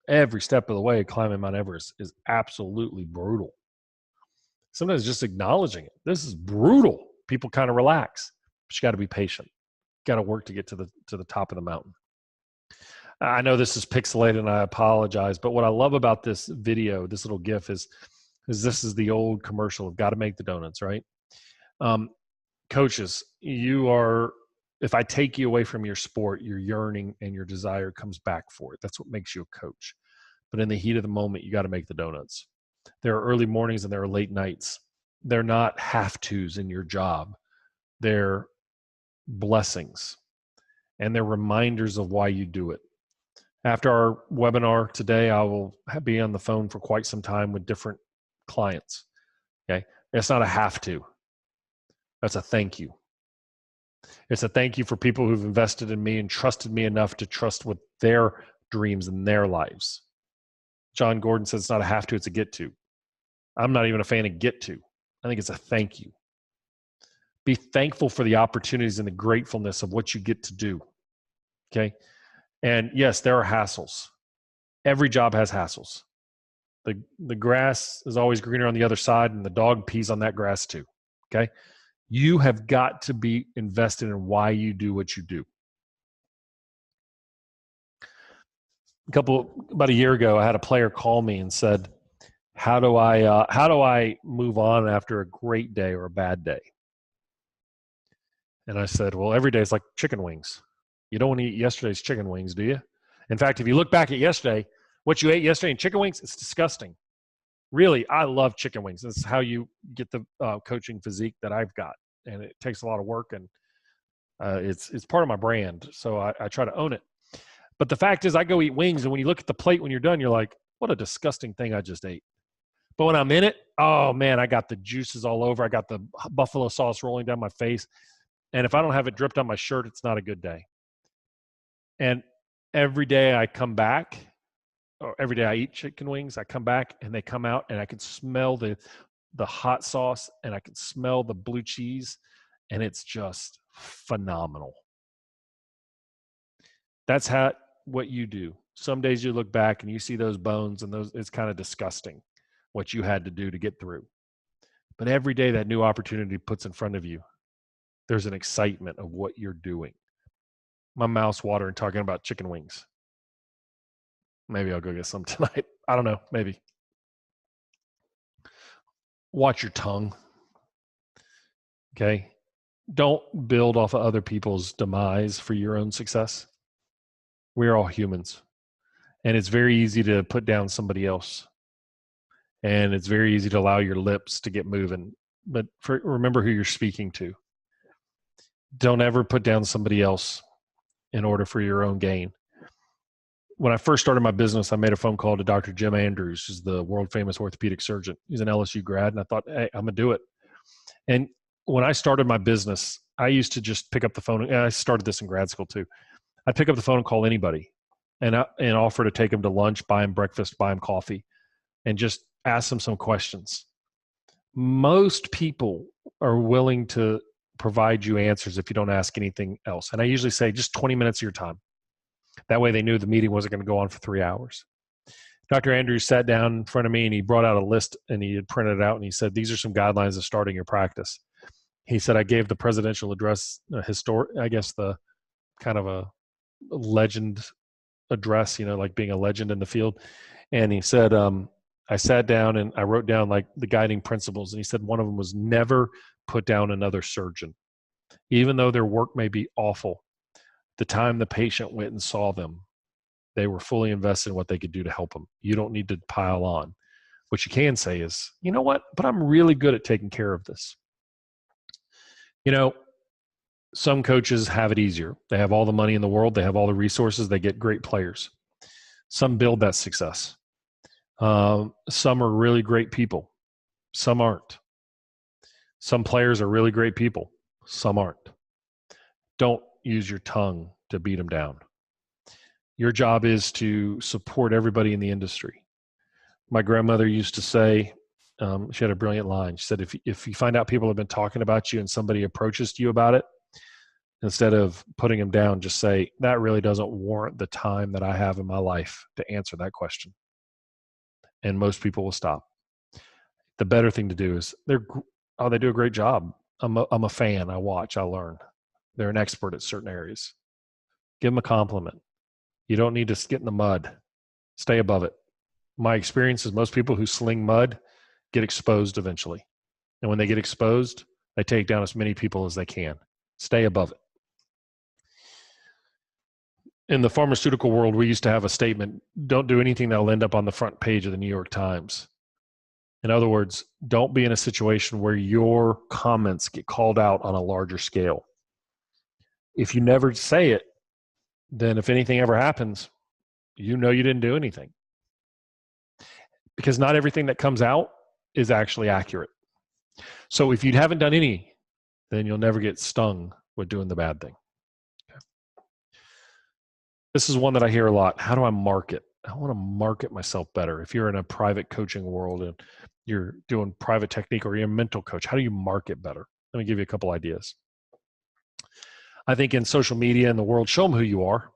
Every step of the way climbing Mount Everest is absolutely brutal. Sometimes just acknowledging it. This is brutal. People kind of relax, but you got to be patient. You got to work to get to the top of the mountain. I know this is pixelated and I apologize, but what I love about this video, this little GIF is this is the old commercial of got to make the donuts, right? Coaches, if I take you away from your sport, your yearning and your desire comes back for it. That's what makes you a coach. But in the heat of the moment, you got to make the donuts. There are early mornings and there are late nights. They're not have-tos in your job. They're blessings. And they're reminders of why you do it. After our webinar today, I will be on the phone for quite some time with different clients. Okay. It's not a have to. That's a thank you. It's a thank you for people who've invested in me and trusted me enough to trust with their dreams and their lives. John Gordon says it's not a have to, it's a get to. I'm not even a fan of get to. I think it's a thank you. Be thankful for the opportunities and the gratefulness of what you get to do. Okay. And yes, there are hassles. Every job has hassles. The grass is always greener on the other side, and the dog pees on that grass too. Okay. You have got to be invested in why you do what you do. About a year ago, I had a player call me and said, how do I move on after a great day or a bad day? And I said, well, every day is like chicken wings. You don't want to eat yesterday's chicken wings, do you? In fact, if you look back at yesterday, what you ate yesterday in chicken wings, it's disgusting. Really, I love chicken wings. This is how you get the coaching physique that I've got. And it takes a lot of work, and it's part of my brand. So I try to own it. But the fact is, I go eat wings, and when you look at the plate when you're done, you're like, what a disgusting thing I just ate. But when I'm in it, oh, man, I got the juices all over. I got the buffalo sauce rolling down my face. And if I don't have it dripped on my shirt, it's not a good day. And every day I come back, or every day I eat chicken wings, I come back and they come out and I can smell the hot sauce and I can smell the blue cheese, and it's just phenomenal. That's what you do. Some days you look back and you see those bones, and it's kind of disgusting what you had to do to get through. But every day that new opportunity puts in front of you, there's an excitement of what you're doing. My mouth's watering talking about chicken wings. Maybe I'll go get some tonight. I don't know. Maybe. Watch your tongue. Okay. Don't build off of other people's demise for your own success. We're all humans. And it's very easy to put down somebody else. And it's very easy to allow your lips to get moving. But remember who you're speaking to. Don't ever put down somebody else in order for your own gain. When I first started my business, I made a phone call to Dr. Jim Andrews, who's the world famous orthopedic surgeon. He's an LSU grad, and I thought, hey, I'm going to do it. And when I started my business, I used to just pick up the phone. And I started this in grad school too. I'd pick up the phone and call anybody and offer to take them to lunch, buy them breakfast, buy them coffee, and just ask them some questions. Most people are willing to provide you answers if you don't ask anything else. And I usually say just 20 minutes of your time. That way they knew the meeting wasn't going to go on for 3 hours. Dr. Andrews sat down in front of me and he brought out a list and he had printed it out and he said, these are some guidelines of starting your practice. He said, I gave the presidential address, the kind of a legend address, like being a legend in the field. And he said, I sat down and I wrote down like the guiding principles. And he said, one of them was never put down another surgeon, even though their work may be awful. the time the patient went and saw them, they were fully invested in what they could do to help them. You don't need to pile on. What you can say is, you know what, but I'm really good at taking care of this. You know, some coaches have it easier. They have all the money in the world. They have all the resources. They get great players. Some build that success. Some are really great people. Some aren't. Some players are really great people. Some aren't. Don't use your tongue to beat them down. Your job is to support everybody in the industry. My grandmother used to say, she had a brilliant line. She said, if you find out people have been talking about you and somebody approaches you about it, instead of putting them down, just say, that really doesn't warrant the time that I have in my life to answer that question. And most people will stop. The better thing to do is, they do a great job. I'm a fan. I watch, I learn. They're an expert at certain areas. Give them a compliment. You don't need to get in the mud. Stay above it. My experience is most people who sling mud get exposed eventually. And when they get exposed, they take down as many people as they can. Stay above it. In the pharmaceutical world, we used to have a statement, don't do anything that will end up on the front page of the New York Times. In other words, don't be in a situation where your comments get called out on a larger scale. If you never say it, then if anything ever happens, you know you didn't do anything. Because not everything that comes out is actually accurate. So if you haven't done any, then you'll never get stung with doing the bad thing. Okay. This is one that I hear a lot. How do I market? I want to market myself better. If you're in a private coaching world and you're doing private technique or you're a mental coach, how do you market better? Let me give you a couple ideas. I think in social media and the world, show them who you are.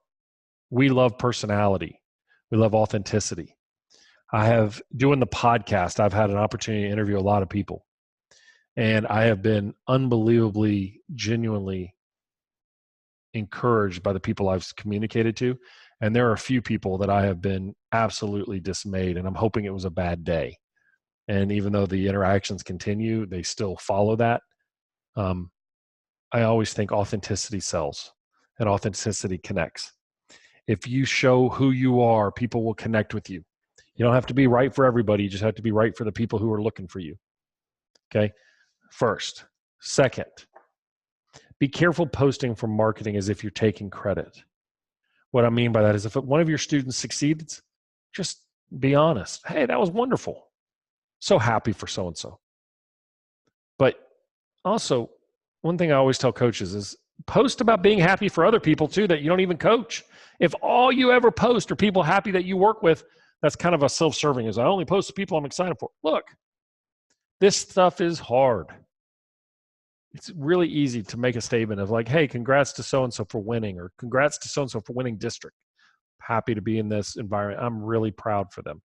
We love personality. We love authenticity. Doing the podcast, I've had an opportunity to interview a lot of people. And I have been unbelievably, genuinely encouraged by the people I've communicated to. And there are a few people that I have been absolutely dismayed, and I'm hoping it was a bad day. And even though the interactions continue, they still follow that. I always think authenticity sells and authenticity connects. If you show who you are, people will connect with you. You don't have to be right for everybody. You just have to be right for the people who are looking for you. Okay? First. Second, be careful posting for marketing as if you're taking credit. What I mean by that is if one of your students succeeds, just be honest. Hey, that was wonderful. So happy for so-and-so. But also, one thing I always tell coaches is post about being happy for other people too that you don't even coach. If all you ever post are people happy that you work with, that's kind of a self-serving, is I only post the people I'm excited for. Look, this stuff is hard. It's really easy to make a statement of like, hey, congrats to so-and-so for winning, or congrats to so-and-so for winning district. Happy to be in this environment. I'm really proud for them.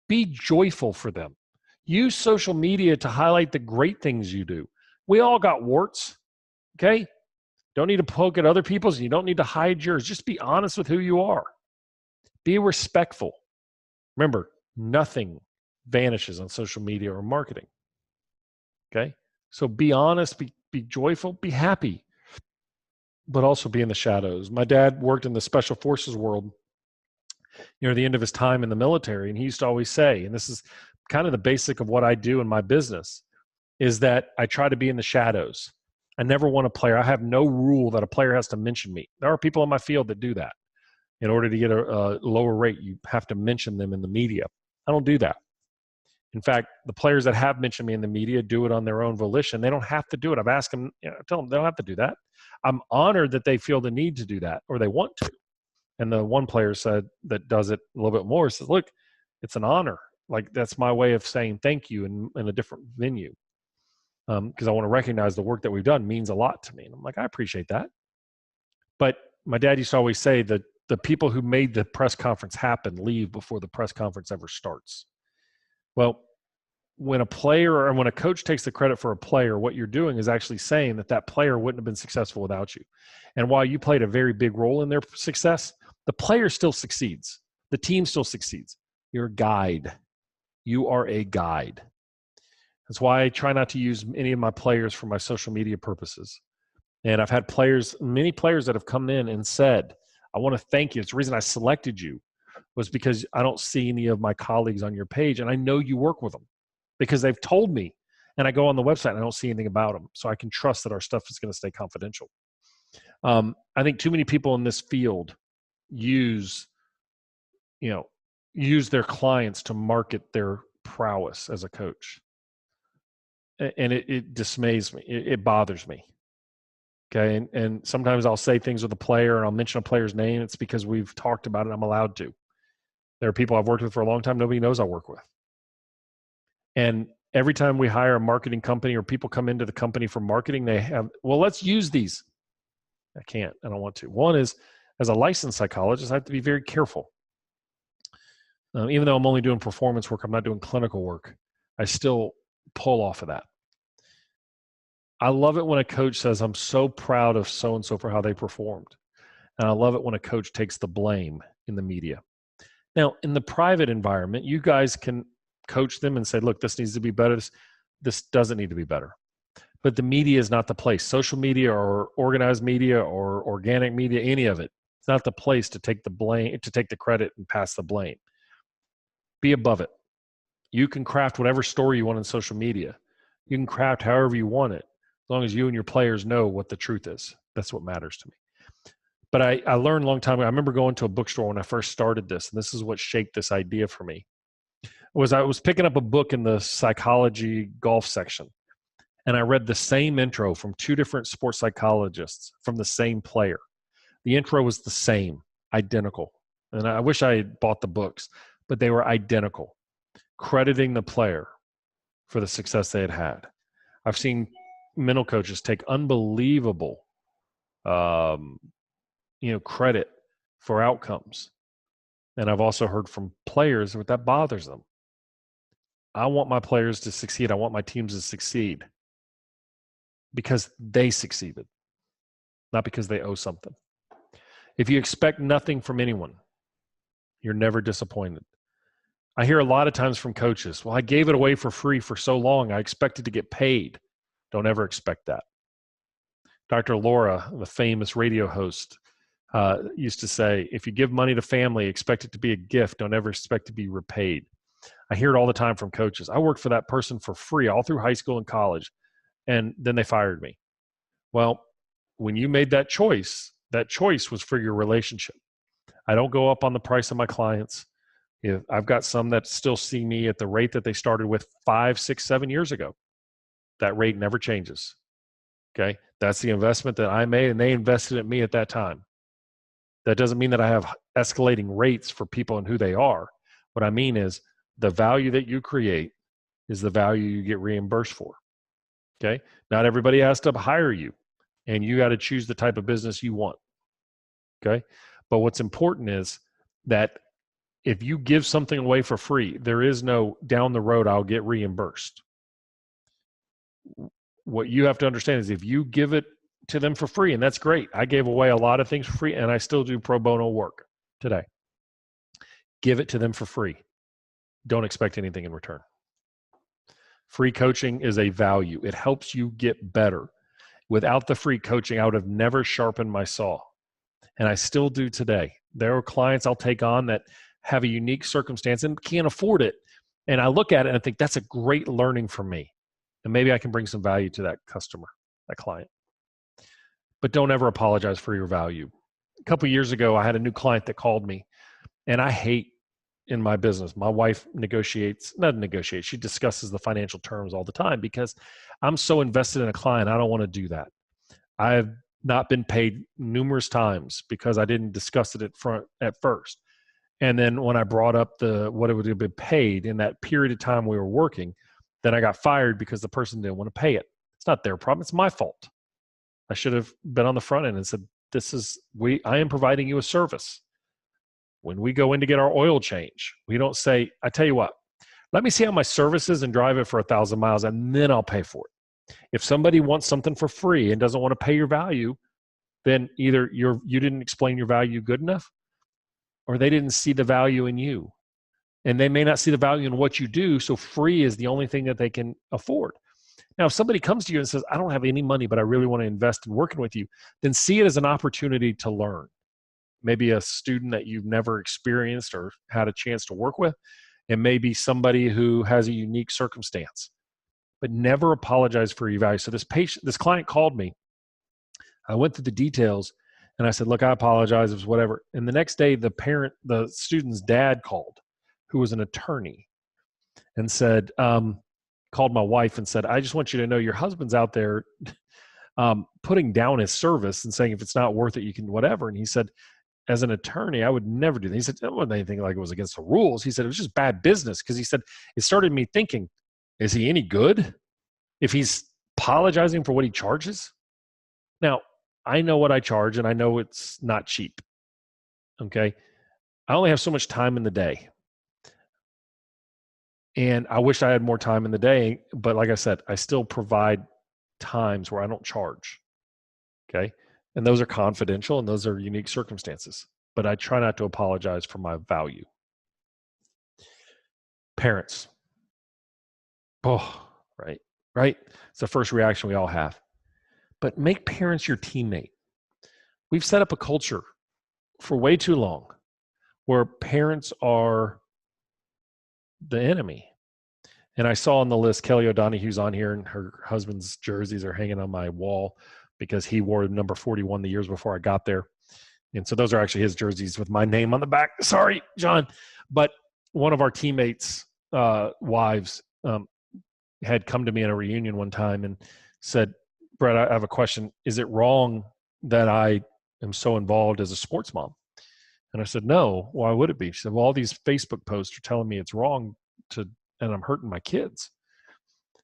Be joyful for them. Use social media to highlight the great things you do. We all got warts, okay? Don't need to poke at other people's, and you don't need to hide yours. Just be honest with who you are. Be respectful. Remember, nothing vanishes on social media or marketing, okay? So be honest, be joyful, be happy, but also be in the shadows. My dad worked in the special forces world near the end of his time in the military, and he used to always say, and this is kind of the basic of what I do in my business, is that I try to be in the shadows. I never want a player. I have no rule that a player has to mention me. There are people in my field that do that. In order to get a lower rate, you have to mention them in the media. I don't do that. In fact, the players that have mentioned me in the media do it on their own volition. They don't have to do it. I've asked them, tell them they don't have to do that. I'm honored that they feel the need to do that, or they want to. And the one player said that does it a little bit more, says, look, it's an honor. Like, that's my way of saying thank you in a different venue. Because I want to recognize the work that we've done means a lot to me. And I'm like, I appreciate that. But my dad used to always say that the people who made the press conference happen leave before the press conference ever starts. Well, when a player or when a coach takes the credit for a player, what you're doing is actually saying that that player wouldn't have been successful without you. And while you played a very big role in their success, the player still succeeds. The team still succeeds. You're a guide. You are a guide. That's why I try not to use any of my players for my social media purposes. And I've had many players that have come in and said, I want to thank you. It's the reason I selected you was because I don't see any of my colleagues on your page, and I know you work with them because they've told me. And I go on the website and I don't see anything about them. So I can trust that our stuff is going to stay confidential. I think too many people in this field use their clients to market their prowess as a coach. And it dismays me. It bothers me. Okay. And sometimes I'll say things with a player and I'll mention a player's name. It's because we've talked about it. I'm allowed to. There are people I've worked with for a long time. Nobody knows I work with. And every time we hire a marketing company or people come into the company for marketing, they have, well, let's use these. I can't. I don't want to. One is, as a licensed psychologist, I have to be very careful. Even though I'm only doing performance work, I'm not doing clinical work. I still pull off of that. I love it when a coach says, I'm so proud of so-and-so for how they performed. And I love it when a coach takes the blame in the media. Now, in the private environment, you guys can coach them and say, look, this needs to be better. This doesn't need to be better. But the media is not the place. Social media or organized media or organic media, any of it, it's not the place to take the blame, to take the credit and pass the blame. Be above it. You can craft whatever story you want on social media. You can craft however you want it, as long as you and your players know what the truth is. That's what matters to me. But I learned a long time ago. I remember going to a bookstore when I first started this, and this is what shaped this idea for me. I was picking up a book in the psychology golf section, and I read the same intro from two different sports psychologists from the same player. The intro was the same, identical. And I wish I had bought the books, but they were identical, crediting the player for the success they had had. I've seen mental coaches take unbelievable credit for outcomes. And I've also heard from players that bothers them. I want my players to succeed. I want my teams to succeed because they succeeded, not because they owe something. If you expect nothing from anyone, you're never disappointed. I hear a lot of times from coaches, well, I gave it away for free for so long, I expected to get paid. Don't ever expect that. Dr. Laura, the famous radio host, used to say, if you give money to family, expect it to be a gift. Don't ever expect to be repaid. I hear it all the time from coaches. I worked for that person for free all through high school and college, and then they fired me. Well, when you made that choice was for your relationship. I don't go up on the price of my clients. If I've got some that still see me at the rate that they started with 5, 6, 7 years ago. That rate never changes. Okay. That's the investment that I made, and they invested in me at that time. That doesn't mean that I have escalating rates for people and who they are. What I mean is the value that you create is the value you get reimbursed for. Okay. Not everybody has to hire you, and you got to choose the type of business you want. Okay. But what's important is that if you give something away for free, there is no down the road, I'll get reimbursed. What you have to understand is if you give it to them for free, and that's great. I gave away a lot of things for free, and I still do pro bono work today. Give it to them for free. Don't expect anything in return. Free coaching is a value. It helps you get better. Without the free coaching, I would have never sharpened my saw. And I still do today. There are clients I'll take on that have a unique circumstance and can't afford it. And I look at it and I think that's a great learning for me. And maybe I can bring some value to that customer, that client. But don't ever apologize for your value. A couple of years ago, I had a new client that called me, and I hate in my business. My wife she discusses the financial terms all the time because I'm so invested in a client. I don't want to do that. I've not been paid numerous times because I didn't discuss it at first. And then when I brought up what it would have been paid in that period of time we were working, then I got fired because the person didn't want to pay it. It's not their problem. It's my fault. I should have been on the front end and said, I am providing you a service. When we go in to get our oil change, we don't say, I tell you what, let me see how my service is and drive it for 1,000 miles, and then I'll pay for it. If somebody wants something for free and doesn't want to pay your value, then either you didn't explain your value good enough, or they didn't see the value in you. And they may not see the value in what you do, so free is the only thing that they can afford. Now, if somebody comes to you and says, I don't have any money, but I really want to invest in working with you, then see it as an opportunity to learn. Maybe a student that you've never experienced or had a chance to work with, and maybe somebody who has a unique circumstance. But never apologize for your value. So this client called me. I went through the details and I said, look, I apologize. It was whatever. And the next day, the student's dad called, who was an attorney, and said, called my wife and said, I just want you to know your husband's out there putting down his service and saying, if it's not worth it, you can whatever. And he said, as an attorney, I would never do that. He said, it wasn't anything like it was against the rules. He said, it was just bad business. Because he said, it started me thinking, is he any good if he's apologizing for what he charges? Now, I know what I charge, and I know it's not cheap. Okay. I only have so much time in the day. And I wish I had more time in the day. But like I said, I still provide times where I don't charge. Okay. And those are confidential and those are unique circumstances. But I try not to apologize for my value. Parents. Oh, right. It's the first reaction we all have. But make parents your teammate. We've set up a culture for way too long where parents are the enemy. And I saw on the list, Kelly O'Donoghue's on here, and her husband's jerseys are hanging on my wall because he wore number 41 the years before I got there. And so those are actually his jerseys with my name on the back. Sorry, John. But one of our teammates' wives had come to me in a reunion one time and said, Bhrett, I have a question. Is it wrong that I am so involved as a sports mom? And I said, no. Why would it be? She said, well, all these Facebook posts are telling me it's wrong and I'm hurting my kids.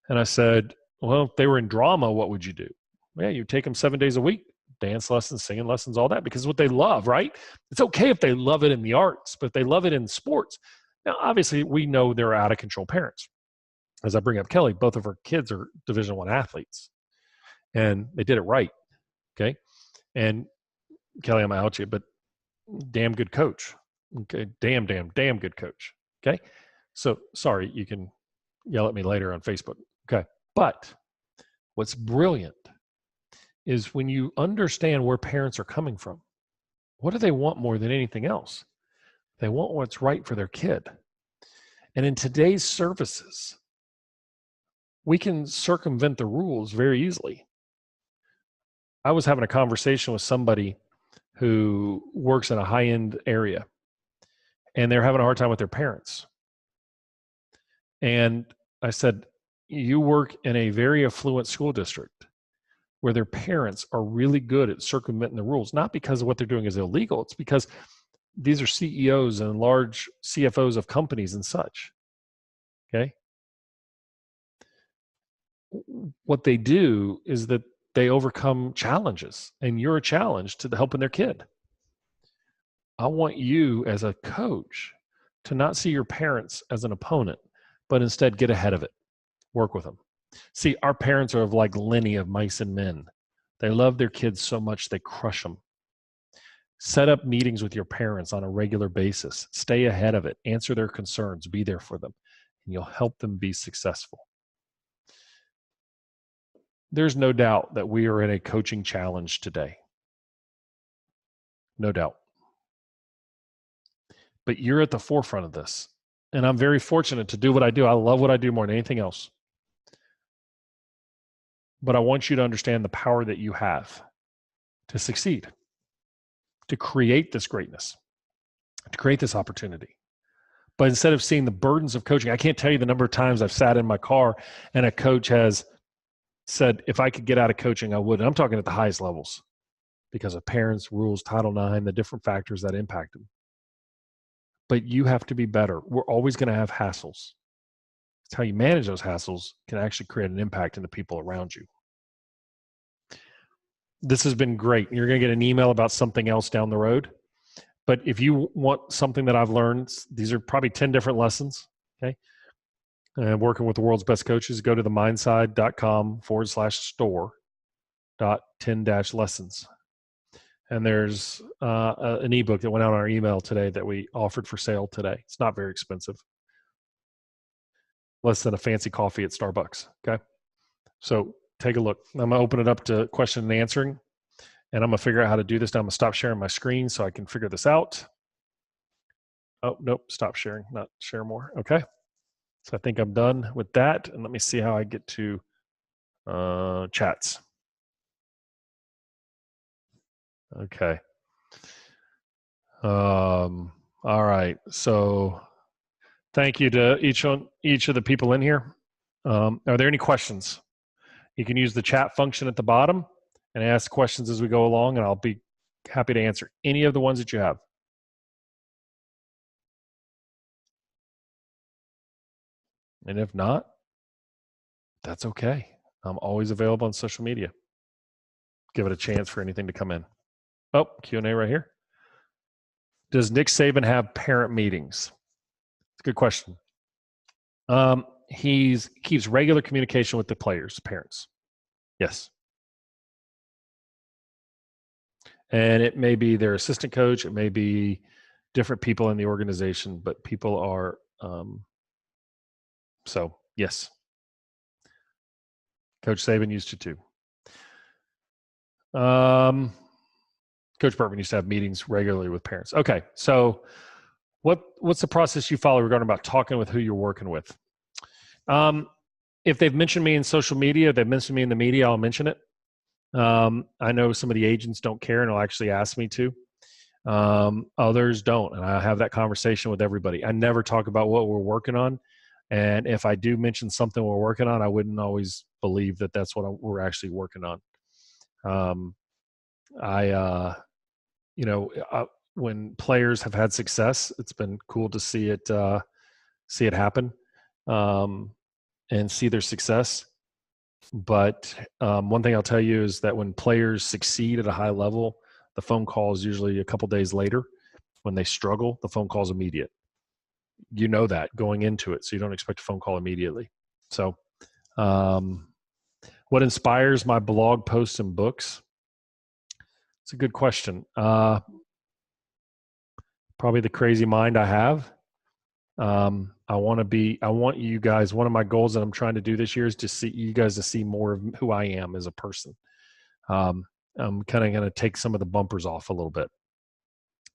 And I said, well, if they were in drama, what would you do? Yeah, you take them 7 days a week, dance lessons, singing lessons, all that, because it's what they love, right? It's okay if they love it in the arts, but if they love it in sports. Now, obviously, we know they're out of control parents. As I bring up Kelly, both of her kids are Division I athletes, and they did it right, okay? And Kelly, I'm going to out you, but damn good coach, okay? Damn good coach, okay? So, sorry, you can yell at me later on Facebook, okay? But what's brilliant is when you understand where parents are coming from. What do they want more than anything else? They want what's right for their kid. And in today's services, we can circumvent the rules very easily. I was having a conversation with somebody who works in a high-end area, and they're having a hard time with their parents. And I said, you work in a very affluent school district where their parents are really good at circumventing the rules, not because of what they're doing is illegal. It's because these are CEOs and large CFOs of companies and such, okay? What they do is that they overcome challenges, and you're a challenge to helping their kid. I want you as a coach to not see your parents as an opponent, but instead get ahead of it, work with them. See, our parents are like Lenny of Mice and Men. They love their kids so much they crush them. Set up meetings with your parents on a regular basis. Stay ahead of it. Answer their concerns. Be there for them. And you'll help them be successful. There's no doubt that we are in a coaching challenge today. No doubt. But you're at the forefront of this. And I'm very fortunate to do what I do. I love what I do more than anything else. But I want you to understand the power that you have to succeed, to create this greatness, to create this opportunity. But instead of seeing the burdens of coaching, I can't tell you the number of times I've sat in my car and a coach has said, if I could get out of coaching, I would. And I'm talking at the highest levels because of parents, rules, Title IX, the different factors that impact them. But you have to be better. We're always going to have hassles. It's how you manage those hassles can actually create an impact in the people around you. This has been great. You're going to get an email about something else down the road. But if you want something that I've learned, these are probably 10 different lessons, okay? And working with the world's best coaches, go to themindside.com/store.10-lessons. And there's an ebook that went out on our email today that we offered for sale today. It's not very expensive. Less than a fancy coffee at Starbucks, okay? So take a look. I'm going to open it up to question and answering, and I'm going to figure out how to do this. Now I'm going to stop sharing my screen so I can figure this out. Oh, nope, stop sharing, not share more. Okay. So I think I'm done with that. And let me see how I get to chats. Okay. All right. So thank you to each of the people in here. Are there any questions? You can use the chat function at the bottom and ask questions as we go along, and I'll be happy to answer any of the ones that you have. And if not, that's okay. I'm always available on social media. Give it a chance for anything to come in. Oh, Q&A right here. Does Nick Saban have parent meetings? It's a good question. He keeps regular communication with the players, parents. Yes. And it may be their assistant coach. It may be different people in the organization, but people are, so yes. Coach Saban used to too. Coach Burton used to have meetings regularly with parents. Okay, so what's the process you follow regarding about talking with who you're working with? If they've mentioned me in social media, they've mentioned me in the media, I'll mention it. I know some of the agents don't care and will actually ask me to. Others don't, and I have that conversation with everybody. I never talk about what we're working on, and if I do mention something we're working on, I wouldn't always believe that that's what we're actually working on. When players have had success, it's been cool to see it happen, and see their success. But one thing I'll tell you is that when players succeed at a high level, the phone call is usually a couple days later. When they struggle, the phone call is immediate. You know that going into it, so you don't expect a phone call immediately. So what inspires my blog posts and books? It's a good question. Probably the crazy mind I have. I want you guys, one of my goals that I'm trying to do this year is to see you guys to see more of who I am as a person. I'm kind of going to take some of the bumpers off a little bit.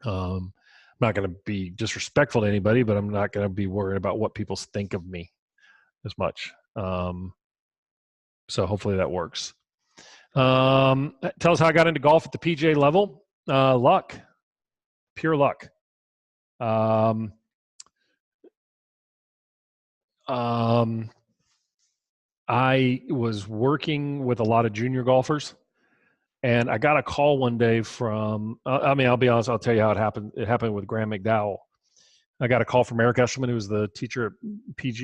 I'm not going to be disrespectful to anybody, but I'm not going to be worried about what people think of me as much. So hopefully that works. Tell us how I got into golf at the Pga level. Luck, pure luck. I was working with a lot of junior golfers, and I got a call one day from, I'll be honest, I'll tell you how it happened. It happened with Graham McDowell. I got a call from Eric Eshelman, who was the teacher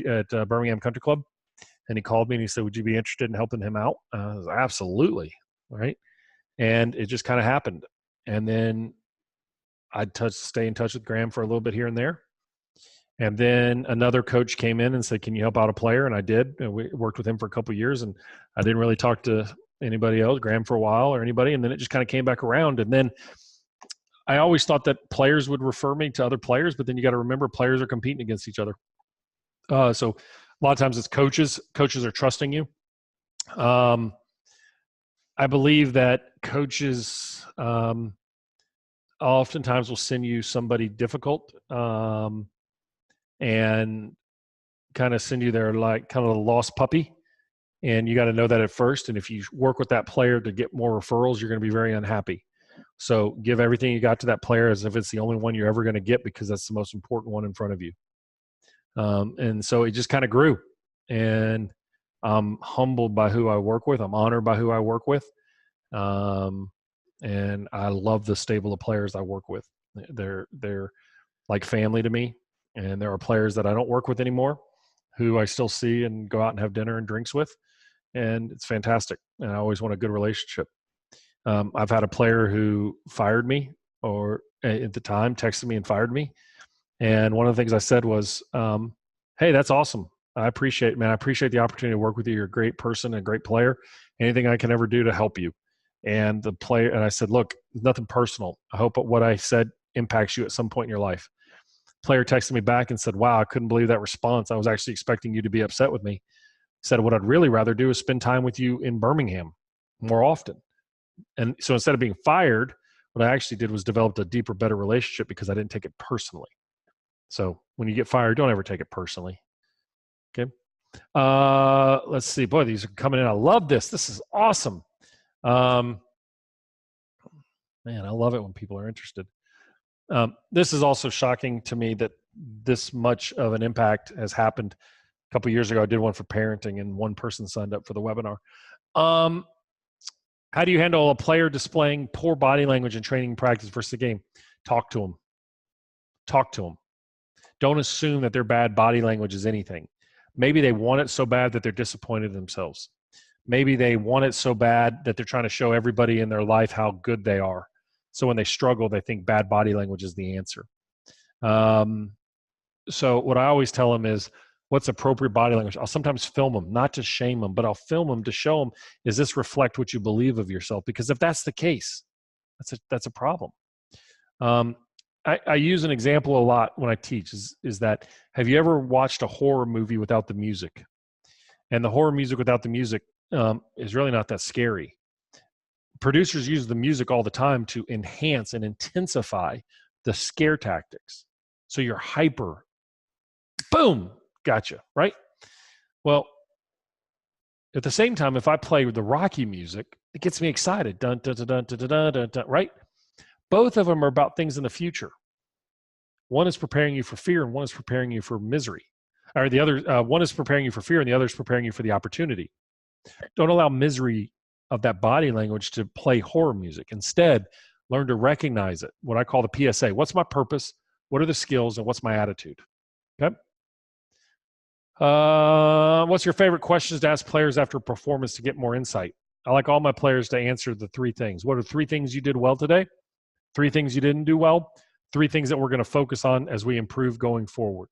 at Birmingham Country Club. And he called me and he said, would you be interested in helping him out? I was like, absolutely. Right. And it just kind of happened. And then I'd stay in touch with Graham for a little bit here and there. And then another coach came in and said, can you help out a player? And I did. And we worked with him for a couple of years. And I didn't really talk to anybody else, Graham for a while or anybody. And then it just kind of came back around. And then I always thought that players would refer me to other players, but then you got to remember players are competing against each other. So a lot of times it's coaches. Coaches are trusting you. I believe that coaches oftentimes will send you somebody difficult and kind of send you there like kind of a lost puppy. And you got to know that at first. And if you work with that player to get more referrals, you're going to be very unhappy. So give everything you got to that player as if it's the only one you're ever going to get, because that's the most important one in front of you. And so it just kind of grew. And I'm humbled by who I work with. I'm honored by who I work with. And I love the stable of players I work with. They're like family to me. And there are players that I don't work with anymore who I still see and go out and have dinner and drinks with. And it's fantastic. And I always want a good relationship. I've had a player who fired me, or at the time texted me and fired me. And one of the things I said was, hey, that's awesome. I appreciate the opportunity to work with you. You're a great person and a great player. Anything I can ever do to help you. And I said, look, nothing personal. I hope what I said impacts you at some point in your life. Player texted me back and said, wow, I couldn't believe that response. I was actually expecting you to be upset with me. Said, what I'd really rather do is spend time with you in Birmingham more often. And so instead of being fired, what I actually did was developed a deeper, better relationship because I didn't take it personally. So when you get fired, don't ever take it personally. Okay. Let's see. Boy, these are coming in. I love this. This is awesome. Man, I love it when people are interested. This is also shocking to me that this much of an impact has happened. A couple of years ago, I did one for parenting, and one person signed up for the webinar. How do you handle a player displaying poor body language in training practice versus the game? Talk to them. Talk to them. Don't assume that their bad body language is anything. Maybe they want it so bad that they're disappointed in themselves. Maybe they want it so bad that they're trying to show everybody in their life how good they are. So when they struggle, they think bad body language is the answer. So what I always tell them is, what's appropriate body language? I'll sometimes film them, not to shame them, but I'll film them to show them, does this reflect what you believe of yourself? Because if that's the case, that's a problem. I use an example a lot when I teach is that, have you ever watched a horror movie without the music? And the horror music without the music is really not that scary. Producers use the music all the time to enhance and intensify the scare tactics. So you're hyper, boom, gotcha, right? Well, at the same time, if I play with the Rocky music, it gets me excited, dun, dun, dun, dun, dun, dun, dun, dun, right? Both of them are about things in the future. One is preparing you for fear, and one is preparing you for misery. Or the other, one is preparing you for fear, and the other is preparing you for the opportunity. Don't allow misery of that body language to play horror music. Instead, learn to recognize it, what I call the PSA. What's my purpose? What are the skills? And what's my attitude? Okay. What's your favorite questions to ask players after a performance to get more insight? I like all my players to answer the 3 things. What are 3 things you did well today? 3 things you didn't do well? 3 things that we're going to focus on as we improve going forward.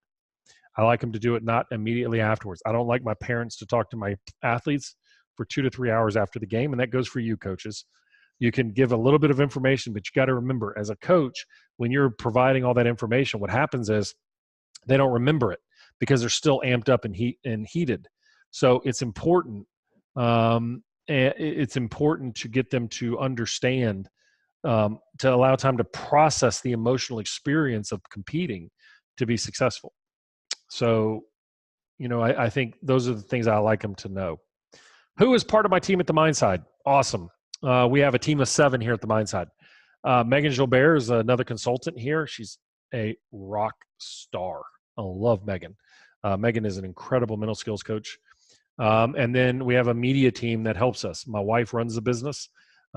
I like them to do it not immediately afterwards. I don't like my parents to talk to my athletes for 2 to 3 hours after the game, and that goes for you, coaches. You can give a little bit of information, but you got to remember, as a coach, when you're providing all that information, what happens is they don't remember it because they're still amped up and heated. So it's important. It's important to get them to understand, to allow time to process the emotional experience of competing to be successful. So, I think those are the things I like them to know. Who is part of my team at the Mindside? Awesome. We have a team of 7 here at the Mindside. Megan Gilbert is another consultant here. She's a rock star. I love Megan. Megan is an incredible mental skills coach. And then we have a media team that helps us. My wife runs the business.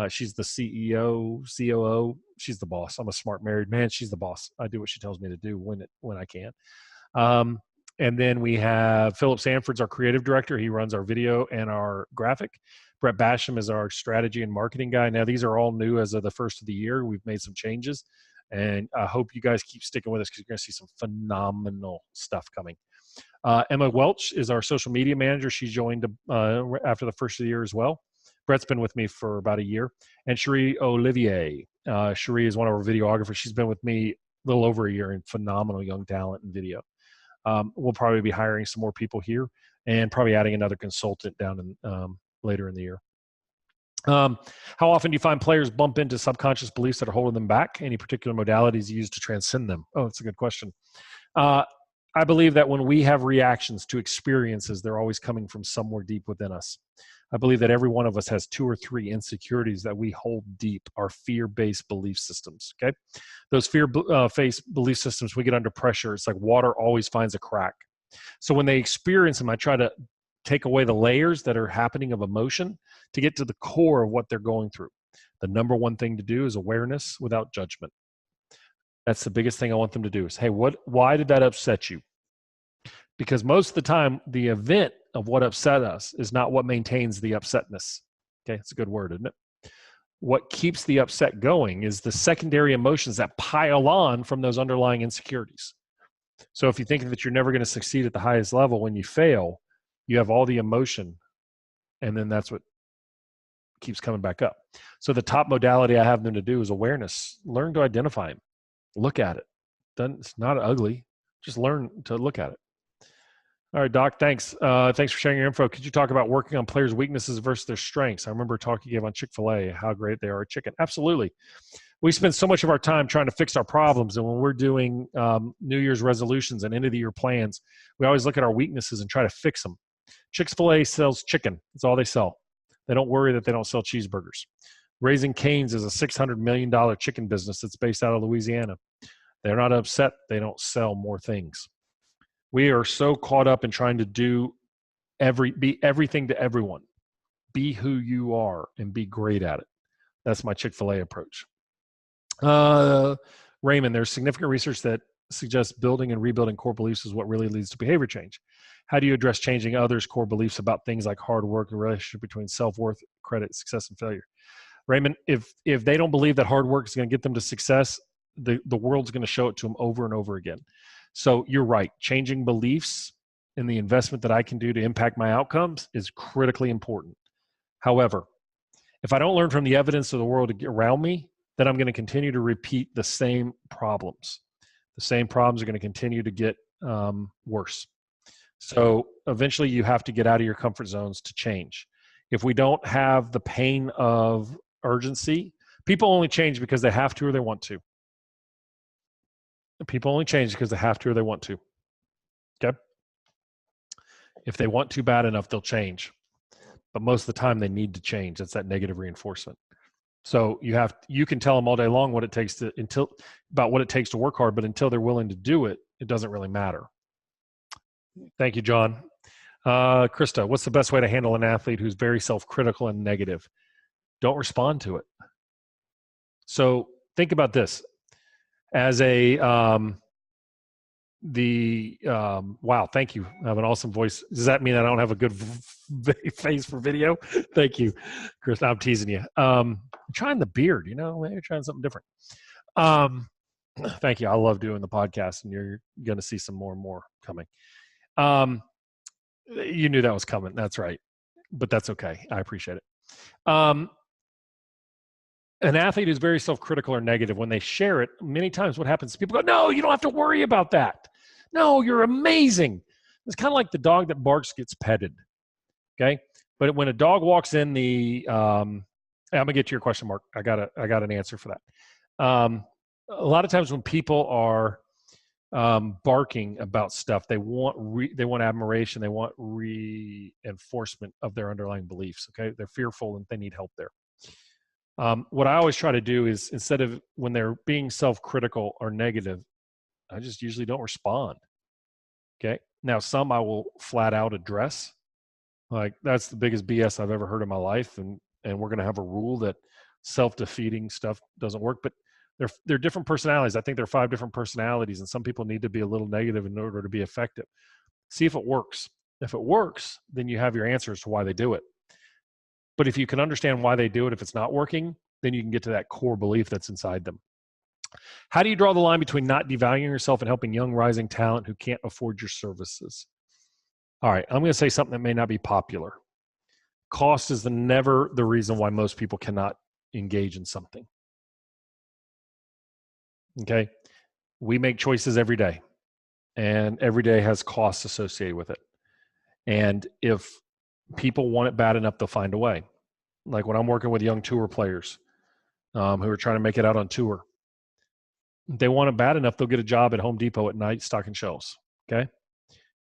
She's the CEO, COO. She's the boss. I'm a smart married man. She's the boss. I do what she tells me to do when I can. And then we have Philip Sanford's our creative director. He runs our video and our graphic. Bhrett Basham is our strategy and marketing guy. Now, these are all new as of the first of the year. We've made some changes, and I hope you guys keep sticking with us because you're going to see some phenomenal stuff coming. Emma Welch is our social media manager. She joined after the first of the year as well. Brett's been with me for about a year. And Cherie Olivier. Cherie is one of our videographers. She's been with me a little over a year, and phenomenal young talent in video. We'll probably be hiring some more people here and probably adding another consultant down in later in the year. How often do you find players bump into subconscious beliefs that are holding them back? Any particular modalities used to transcend them? Oh, that's a good question. I believe that when we have reactions to experiences, they're always coming from somewhere deep within us. I believe that every one of us has 2 or 3 insecurities that we hold deep, our fear-based belief systems, okay? Those fear-based belief systems, we get under pressure. It's like water always finds a crack. So when they experience them, I try to take away the layers that are happening of emotion to get to the core of what they're going through. The number one thing to do is awareness without judgment. That's the biggest thing I want them to do is, hey, why did that upset you? Because most of the time, the event of what upset us is not what maintains the upsetness. Okay, it's a good word, isn't it? What keeps the upset going is the secondary emotions that pile on from those underlying insecurities. So if you think that you're never going to succeed at the highest level, when you fail, you have all the emotion, and then that's what keeps coming back up. So the top modality I have them to do is awareness. Learn to identify them. Look at it. It's not ugly. Just learn to look at it. All right, Doc, thanks. Thanks for sharing your info. Could you talk about working on players' weaknesses versus their strengths? I remember a talk you gave on Chick-fil-A, how great they are at chicken. Absolutely. We spend so much of our time trying to fix our problems. And when we're doing New Year's resolutions and end-of-the-year plans, we always look at our weaknesses and try to fix them. Chick-fil-A sells chicken. That's all they sell. They don't worry that they don't sell cheeseburgers. Raising Cane's is a $600 million chicken business that's based out of Louisiana. They're not upset they don't sell more things. We are so caught up in trying to be everything to everyone. Be who you are and be great at it. That's my Chick-fil-A approach. Raymond, there's significant research that suggests building and rebuilding core beliefs is what really leads to behavior change. How do you address changing others' core beliefs about things like hard work and relationship between self-worth, credit, success, and failure? Raymond, if they don't believe that hard work is going to get them to success, the world's going to show it to them over and over again. So you're right. Changing beliefs and the investment that I can do to impact my outcomes is critically important. However, if I don't learn from the evidence of the world around me, then I'm going to continue to repeat the same problems. The same problems are going to continue to get worse. So eventually you have to get out of your comfort zones to change. If we don't have the pain of urgency, people only change because they have to or they want to. People only change because they have to or they want to. Okay? If they want to bad enough, they'll change. But most of the time they need to change. That's that negative reinforcement. So you can tell them all day long what it takes to work hard, but until they're willing to do it, it doesn't really matter. Thank you, John. Krista, what's the best way to handle an athlete who's very self-critical and negative? Don't respond to it. So think about this. As wow, thank you. I have an awesome voice. Does that mean I don't have a good face for video? Thank you, Chris. I'm teasing you. I'm trying the beard, maybe trying something different. Thank you. I love doing the podcast, and you're going to see some more and more coming. You knew that was coming. That's right. But that's okay. I appreciate it. An athlete who's very self-critical or negative, when they share it, many times what happens is people go, no, you don't have to worry about that. No, you're amazing. It's kind of like the dog that barks gets petted, okay? But when a dog walks in I'm going to get to your question, Mark. I got an answer for that. A lot of times when people are barking about stuff, they want admiration, they want reinforcement of their underlying beliefs, okay? They're fearful and they need help there. What I always try to do is, instead of when they're being self-critical or negative, I just usually don't respond. Okay. Now, some I will flat out address. Like, that's the biggest BS I've ever heard in my life. And we're going to have a rule that self-defeating stuff doesn't work, but they're different personalities. I think there are 5 different personalities, and some people need to be a little negative in order to be effective. See if it works. If it works, then you have your answers to why they do it. But if you can understand why they do it, if it's not working, then you can get to that core belief that's inside them. How do you draw the line between not devaluing yourself and helping young rising talent who can't afford your services? All right, I'm going to say something that may not be popular. Cost is never the reason why most people cannot engage in something. Okay? We make choices every day, and every day has costs associated with it. And if people want it bad enough, they'll find a way. Like when I'm working with young tour players who are trying to make it out on tour, they want it bad enough, they'll get a job at Home Depot at night stocking shelves. Okay,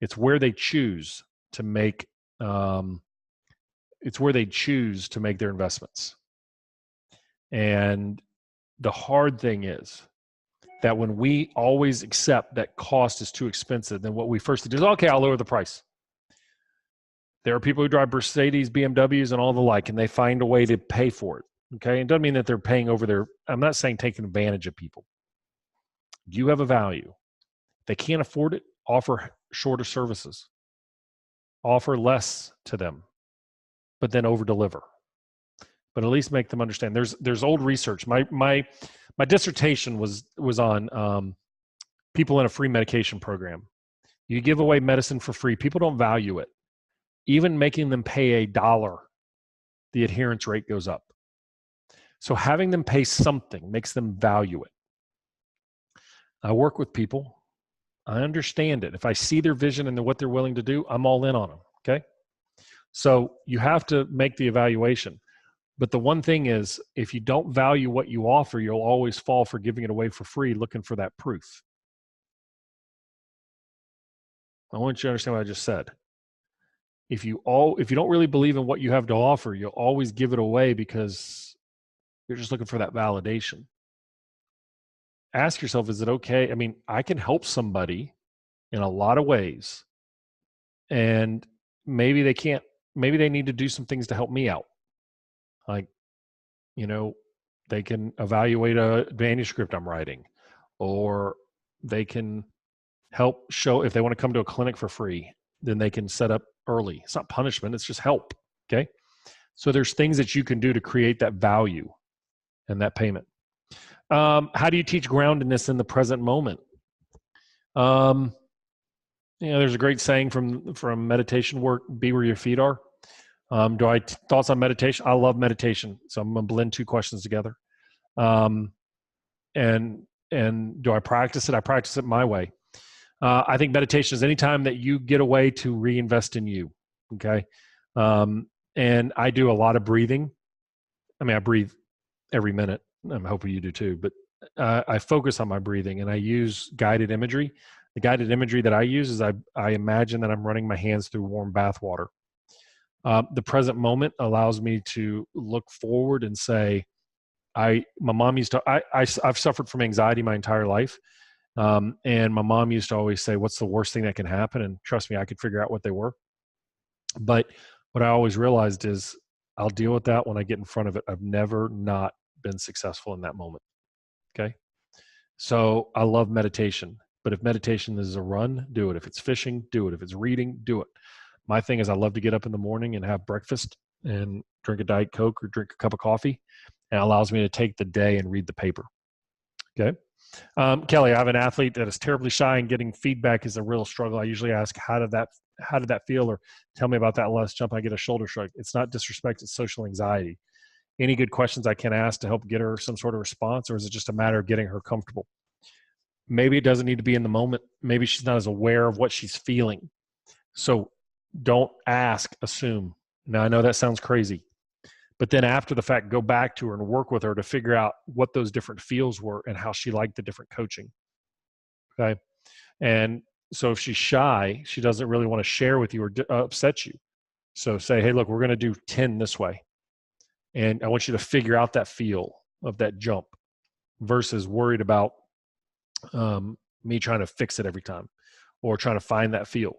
it's where they choose to make their investments. And the hard thing is that when we always accept that cost is too expensive, then what we first do is, okay, I'll lower the price. There are people who drive Mercedes, BMWs, and all the like, and they find a way to pay for it. Okay, it doesn't mean that they're paying over I'm not saying taking advantage of people. You have a value. If they can't afford it, offer shorter services. Offer less to them, but then over deliver. But at least make them understand. There's old research. My dissertation was on people in a free medication program. You give away medicine for free. People don't value it. Even making them pay $1, the adherence rate goes up. So having them pay something makes them value it. I work with people. I understand it. If I see their vision and what they're willing to do, I'm all in on them. Okay. So you have to make the evaluation. But the one thing is, if you don't value what you offer, you'll always fall for giving it away for free, looking for that proof. I want you to understand what I just said. If you don't really believe in what you have to offer, you'll always give it away because you're just looking for that validation. Ask yourself, is it okay? I mean, I can help somebody in a lot of ways, and maybe they need to do some things to help me out. Like, they can evaluate a manuscript I'm writing, or they can help show if they want to come to a clinic for free, then they can set up early. It's not punishment, it's just help. Okay. So there's things that you can do to create that value and that payment. How do you teach groundedness in the present moment? There's a great saying from meditation work, be where your feet are. Thoughts on meditation? I love meditation. So I'm going to blend two questions together. And do I practice it? I practice it my way. I think meditation is any time that you get a way to reinvest in you. Okay. And I do a lot of breathing. I mean, I breathe every minute. I'm hoping you do too, but I focus on my breathing and I use guided imagery. The guided imagery that I use is I imagine that I'm running my hands through warm bath water. The present moment allows me to look forward and say, I've suffered from anxiety my entire life. And my mom used to always say, what's the worst thing that can happen? And trust me, I could figure out what they were. But what I always realized is I'll deal with that when I get in front of it. I've never not been successful in that moment. Okay. So I love meditation, but if meditation is a run, do it. If it's fishing, do it. If it's reading, do it. My thing is I love to get up in the morning and have breakfast and drink a Diet Coke or drink a cup of coffee, and it allows me to take the day and read the paper. Okay. Kelly, I have an athlete that is terribly shy, and getting feedback is a real struggle. I usually ask, how did that feel? Or tell me about that last jump. I get a shoulder shrug. It's not disrespect, it's social anxiety. Any good questions I can ask to help get her some sort of response, or is it just a matter of getting her comfortable? Maybe it doesn't need to be in the moment. Maybe she's not as aware of what she's feeling. So don't ask, assume. Now, I know that sounds crazy, but then after the fact, go back to her and work with her to figure out what those different feels were and how she liked the different coaching. Okay. And so if she's shy, she doesn't really want to share with you or upset you. So say, hey, look, we're going to do 10 this way. And I want you to figure out that feel of that jump versus worried about me trying to fix it every time or trying to find that feel.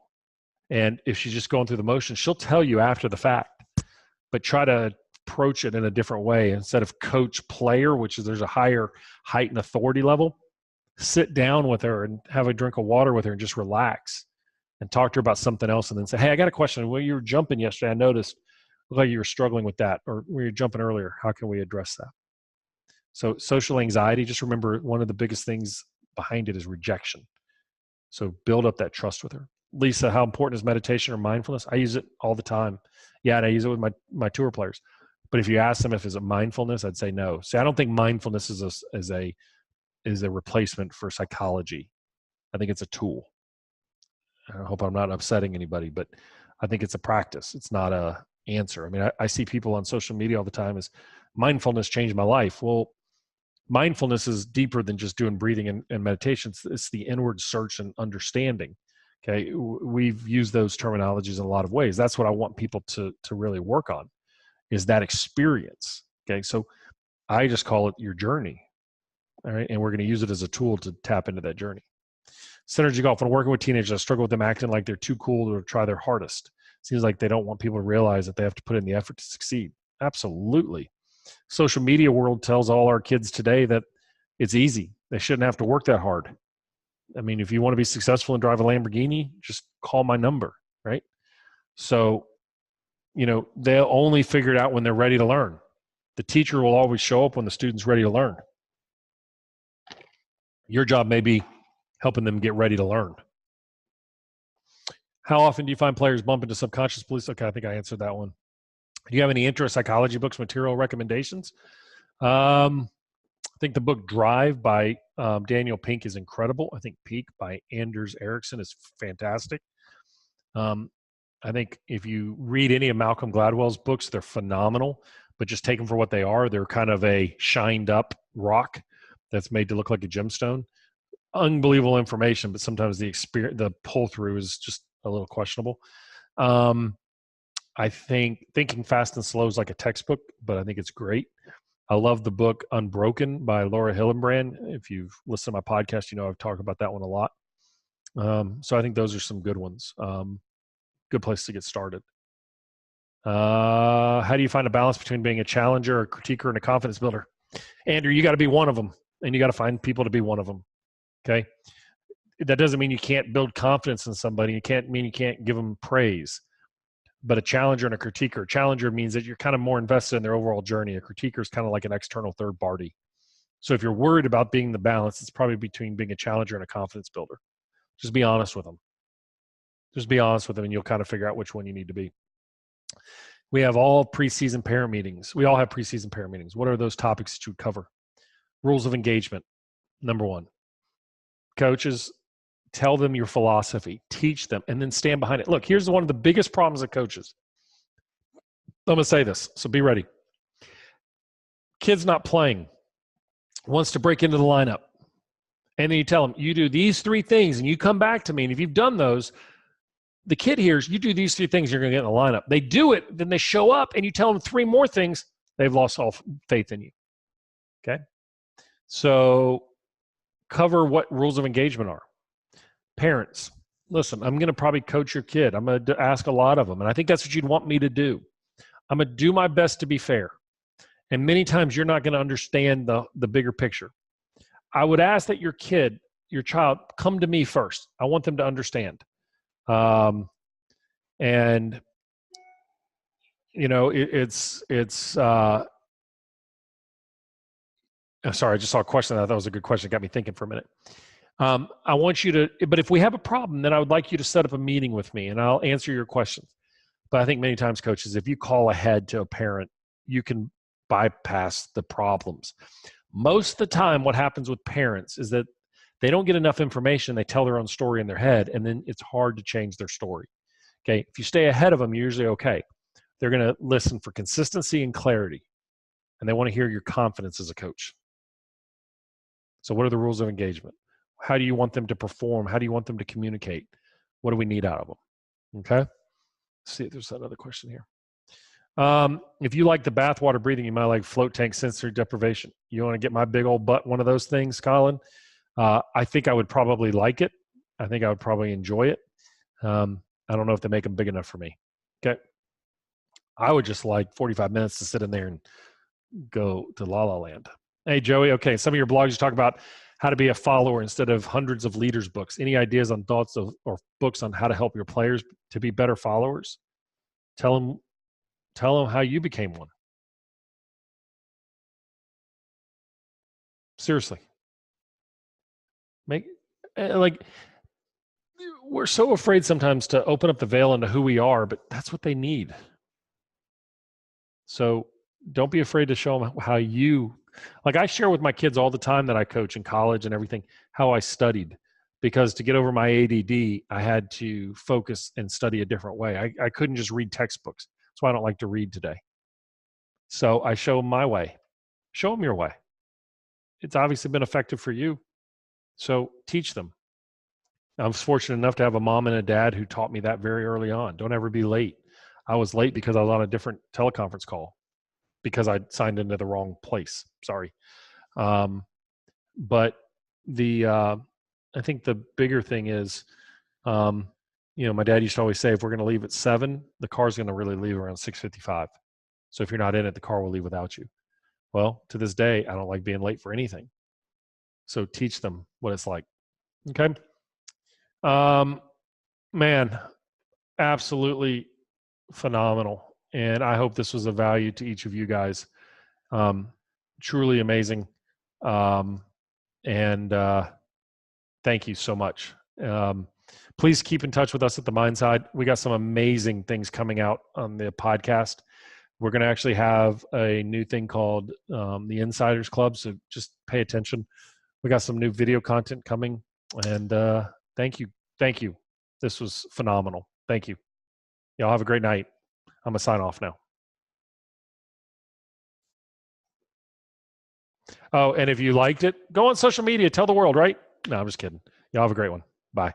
And if she's just going through the motion, she'll tell you after the fact, but try to approach it in a different way. Instead of coach player, which is there's a higher height and authority level, sit down with her and have a drink of water with her and just relax and talk to her about something else. And then say, hey, I got a question. When you were jumping yesterday, I noticed like you were struggling with that, or when you were jumping earlier, how can we address that? So social anxiety, just remember one of the biggest things behind it is rejection. So build up that trust with her. Lisa, how important is meditation or mindfulness? I use it all the time. Yeah, and I use it with my tour players. But if you ask them if it's a mindfulness, I'd say no. See, I don't think mindfulness is a replacement for psychology. I think it's a tool. I hope I'm not upsetting anybody, but I think it's a practice. It's not a answer. I mean, I see people on social media all the time as mindfulness changed my life. Well, mindfulness is deeper than just doing breathing and meditation. It's the inward search and understanding. Okay. We've used those terminologies in a lot of ways. That's what I want people to really work on, is that experience. Okay. So I just call it your journey. All right. And we're going to use it as a tool to tap into that journey. Synergy golf. When working with teenagers, I struggle with them acting like they're too cool to try their hardest. Seems like they don't want people to realize that they have to put in the effort to succeed. Absolutely. Social media world tells all our kids today that it's easy. They shouldn't have to work that hard. I mean, if you want to be successful and drive a Lamborghini, just call my number, right? So, they'll only figure it out when they're ready to learn. The teacher will always show up when the student's ready to learn. Your job may be helping them get ready to learn. How often do you find players bump into subconscious beliefs? Okay, I think I answered that one. Do you have any intro psychology books, material recommendations? I think the book Drive by Daniel Pink is incredible. I think Peak by Anders Ericsson is fantastic. I think if you read any of Malcolm Gladwell's books, they're phenomenal, but just take them for what they are. They're kind of a shined up rock that's made to look like a gemstone. Unbelievable information, but sometimes the pull through is just a little questionable. I think Thinking Fast and Slow is like a textbook, but I think it's great. I love the book Unbroken by Laura Hillenbrand. If you've listened to my podcast, you know I've talked about that one a lot. So I think those are some good ones. Good place to get started. How do you find a balance between being a challenger, a critiquer, and a confidence builder? Andrew, you got to be one of them, and you got to find people to be one of them. Okay? That doesn't mean you can't build confidence in somebody. It can't mean you can't give them praise. But a challenger and a critiquer. Challenger means that you're kind of more invested in their overall journey. A critiquer is kind of like an external third party. So if you're worried about being the balance, it's probably between being a challenger and a confidence builder. Just be honest with them. Just be honest with them, and you'll kind of figure out which one you need to be. We have all preseason parent meetings. We all have preseason parent meetings. What are those topics that you would cover? Rules of engagement, number one. Coaches, tell them your philosophy, teach them, and then stand behind it. Look, here's one of the biggest problems of coaches. I'm going to say this, so be ready. Kid's not playing, wants to break into the lineup. And then you tell them, you do these 3 things, and you come back to me, and if you've done those, the kid hears, you do these 3 things, you're going to get in the lineup. They do it, then they show up, and you tell them 3 more things, they've lost all faith in you. Okay? So cover what rules of engagement are. Parents, listen, I'm going to probably coach your kid. I'm going to ask a lot of them, and I think that's what you'd want me to do. I'm going to do my best to be fair. And many times you're not going to understand the bigger picture. I would ask that your kid, your child, come to me first. I want them to understand. And you know, I'm sorry, I just saw a question. I thought it was a good question. It got me thinking for a minute. I want you to, but if we have a problem, then I would like you to set up a meeting with me and I'll answer your questions. But I think many times, coaches, if you call ahead to a parent, you can bypass the problems. Most of the time, what happens with parents is that they don't get enough information. They tell their own story in their head, and then it's hard to change their story. Okay, if you stay ahead of them, you're usually okay. They're going to listen for consistency and clarity, and they want to hear your confidence as a coach. So what are the rules of engagement? How do you want them to perform? How do you want them to communicate? What do we need out of them? Okay, let's see if there's another question here. If you like the bathwater breathing, you might like float tank sensory deprivation. You want to get my big old butt one of those things, Colin? I think I would probably like it. I think I would probably enjoy it. I don't know if they make them big enough for me. Okay. I would just like 45 minutes to sit in there and go to La La Land. Hey, Joey. Okay. Some of your blogs, you talk about how to be a follower instead of hundreds of leaders books. Any ideas on thoughts or books on how to help your players to be better followers? Tell them how you became one. Seriously. We're so afraid sometimes to open up the veil into who we are, but that's what they need. So don't be afraid to show them how you, like I share with my kids all the time that I coach in college and everything, how I studied, because to get over my ADD, I had to focus and study a different way. I couldn't just read textbooks. That's why I don't like to read today. So I show them my way. Show them your way. It's obviously been effective for you. So teach them. I was fortunate enough to have a mom and a dad who taught me that very early on. Don't ever be late. I was late because I was on a different teleconference call because I signed into the wrong place. Sorry. But I think the bigger thing is, my dad used to always say, if we're going to leave at 7, the car's going to really leave around 6:55. So if you're not in it, the car will leave without you. Well, to this day, I don't like being late for anything. So teach them what it's like. Okay. Man, absolutely phenomenal. And I hope this was of value to each of you guys. Truly amazing. And thank you so much. Please keep in touch with us at the Mindside. We got some amazing things coming out on the podcast. We're going to actually have a new thing called the Insiders Club. So just pay attention. We got some new video content coming, and thank you. This was phenomenal. Thank you. Y'all have a great night. I'm gonna sign off now. Oh, and if you liked it, go on social media, tell the world, right? No, I'm just kidding. Y'all have a great one. Bye.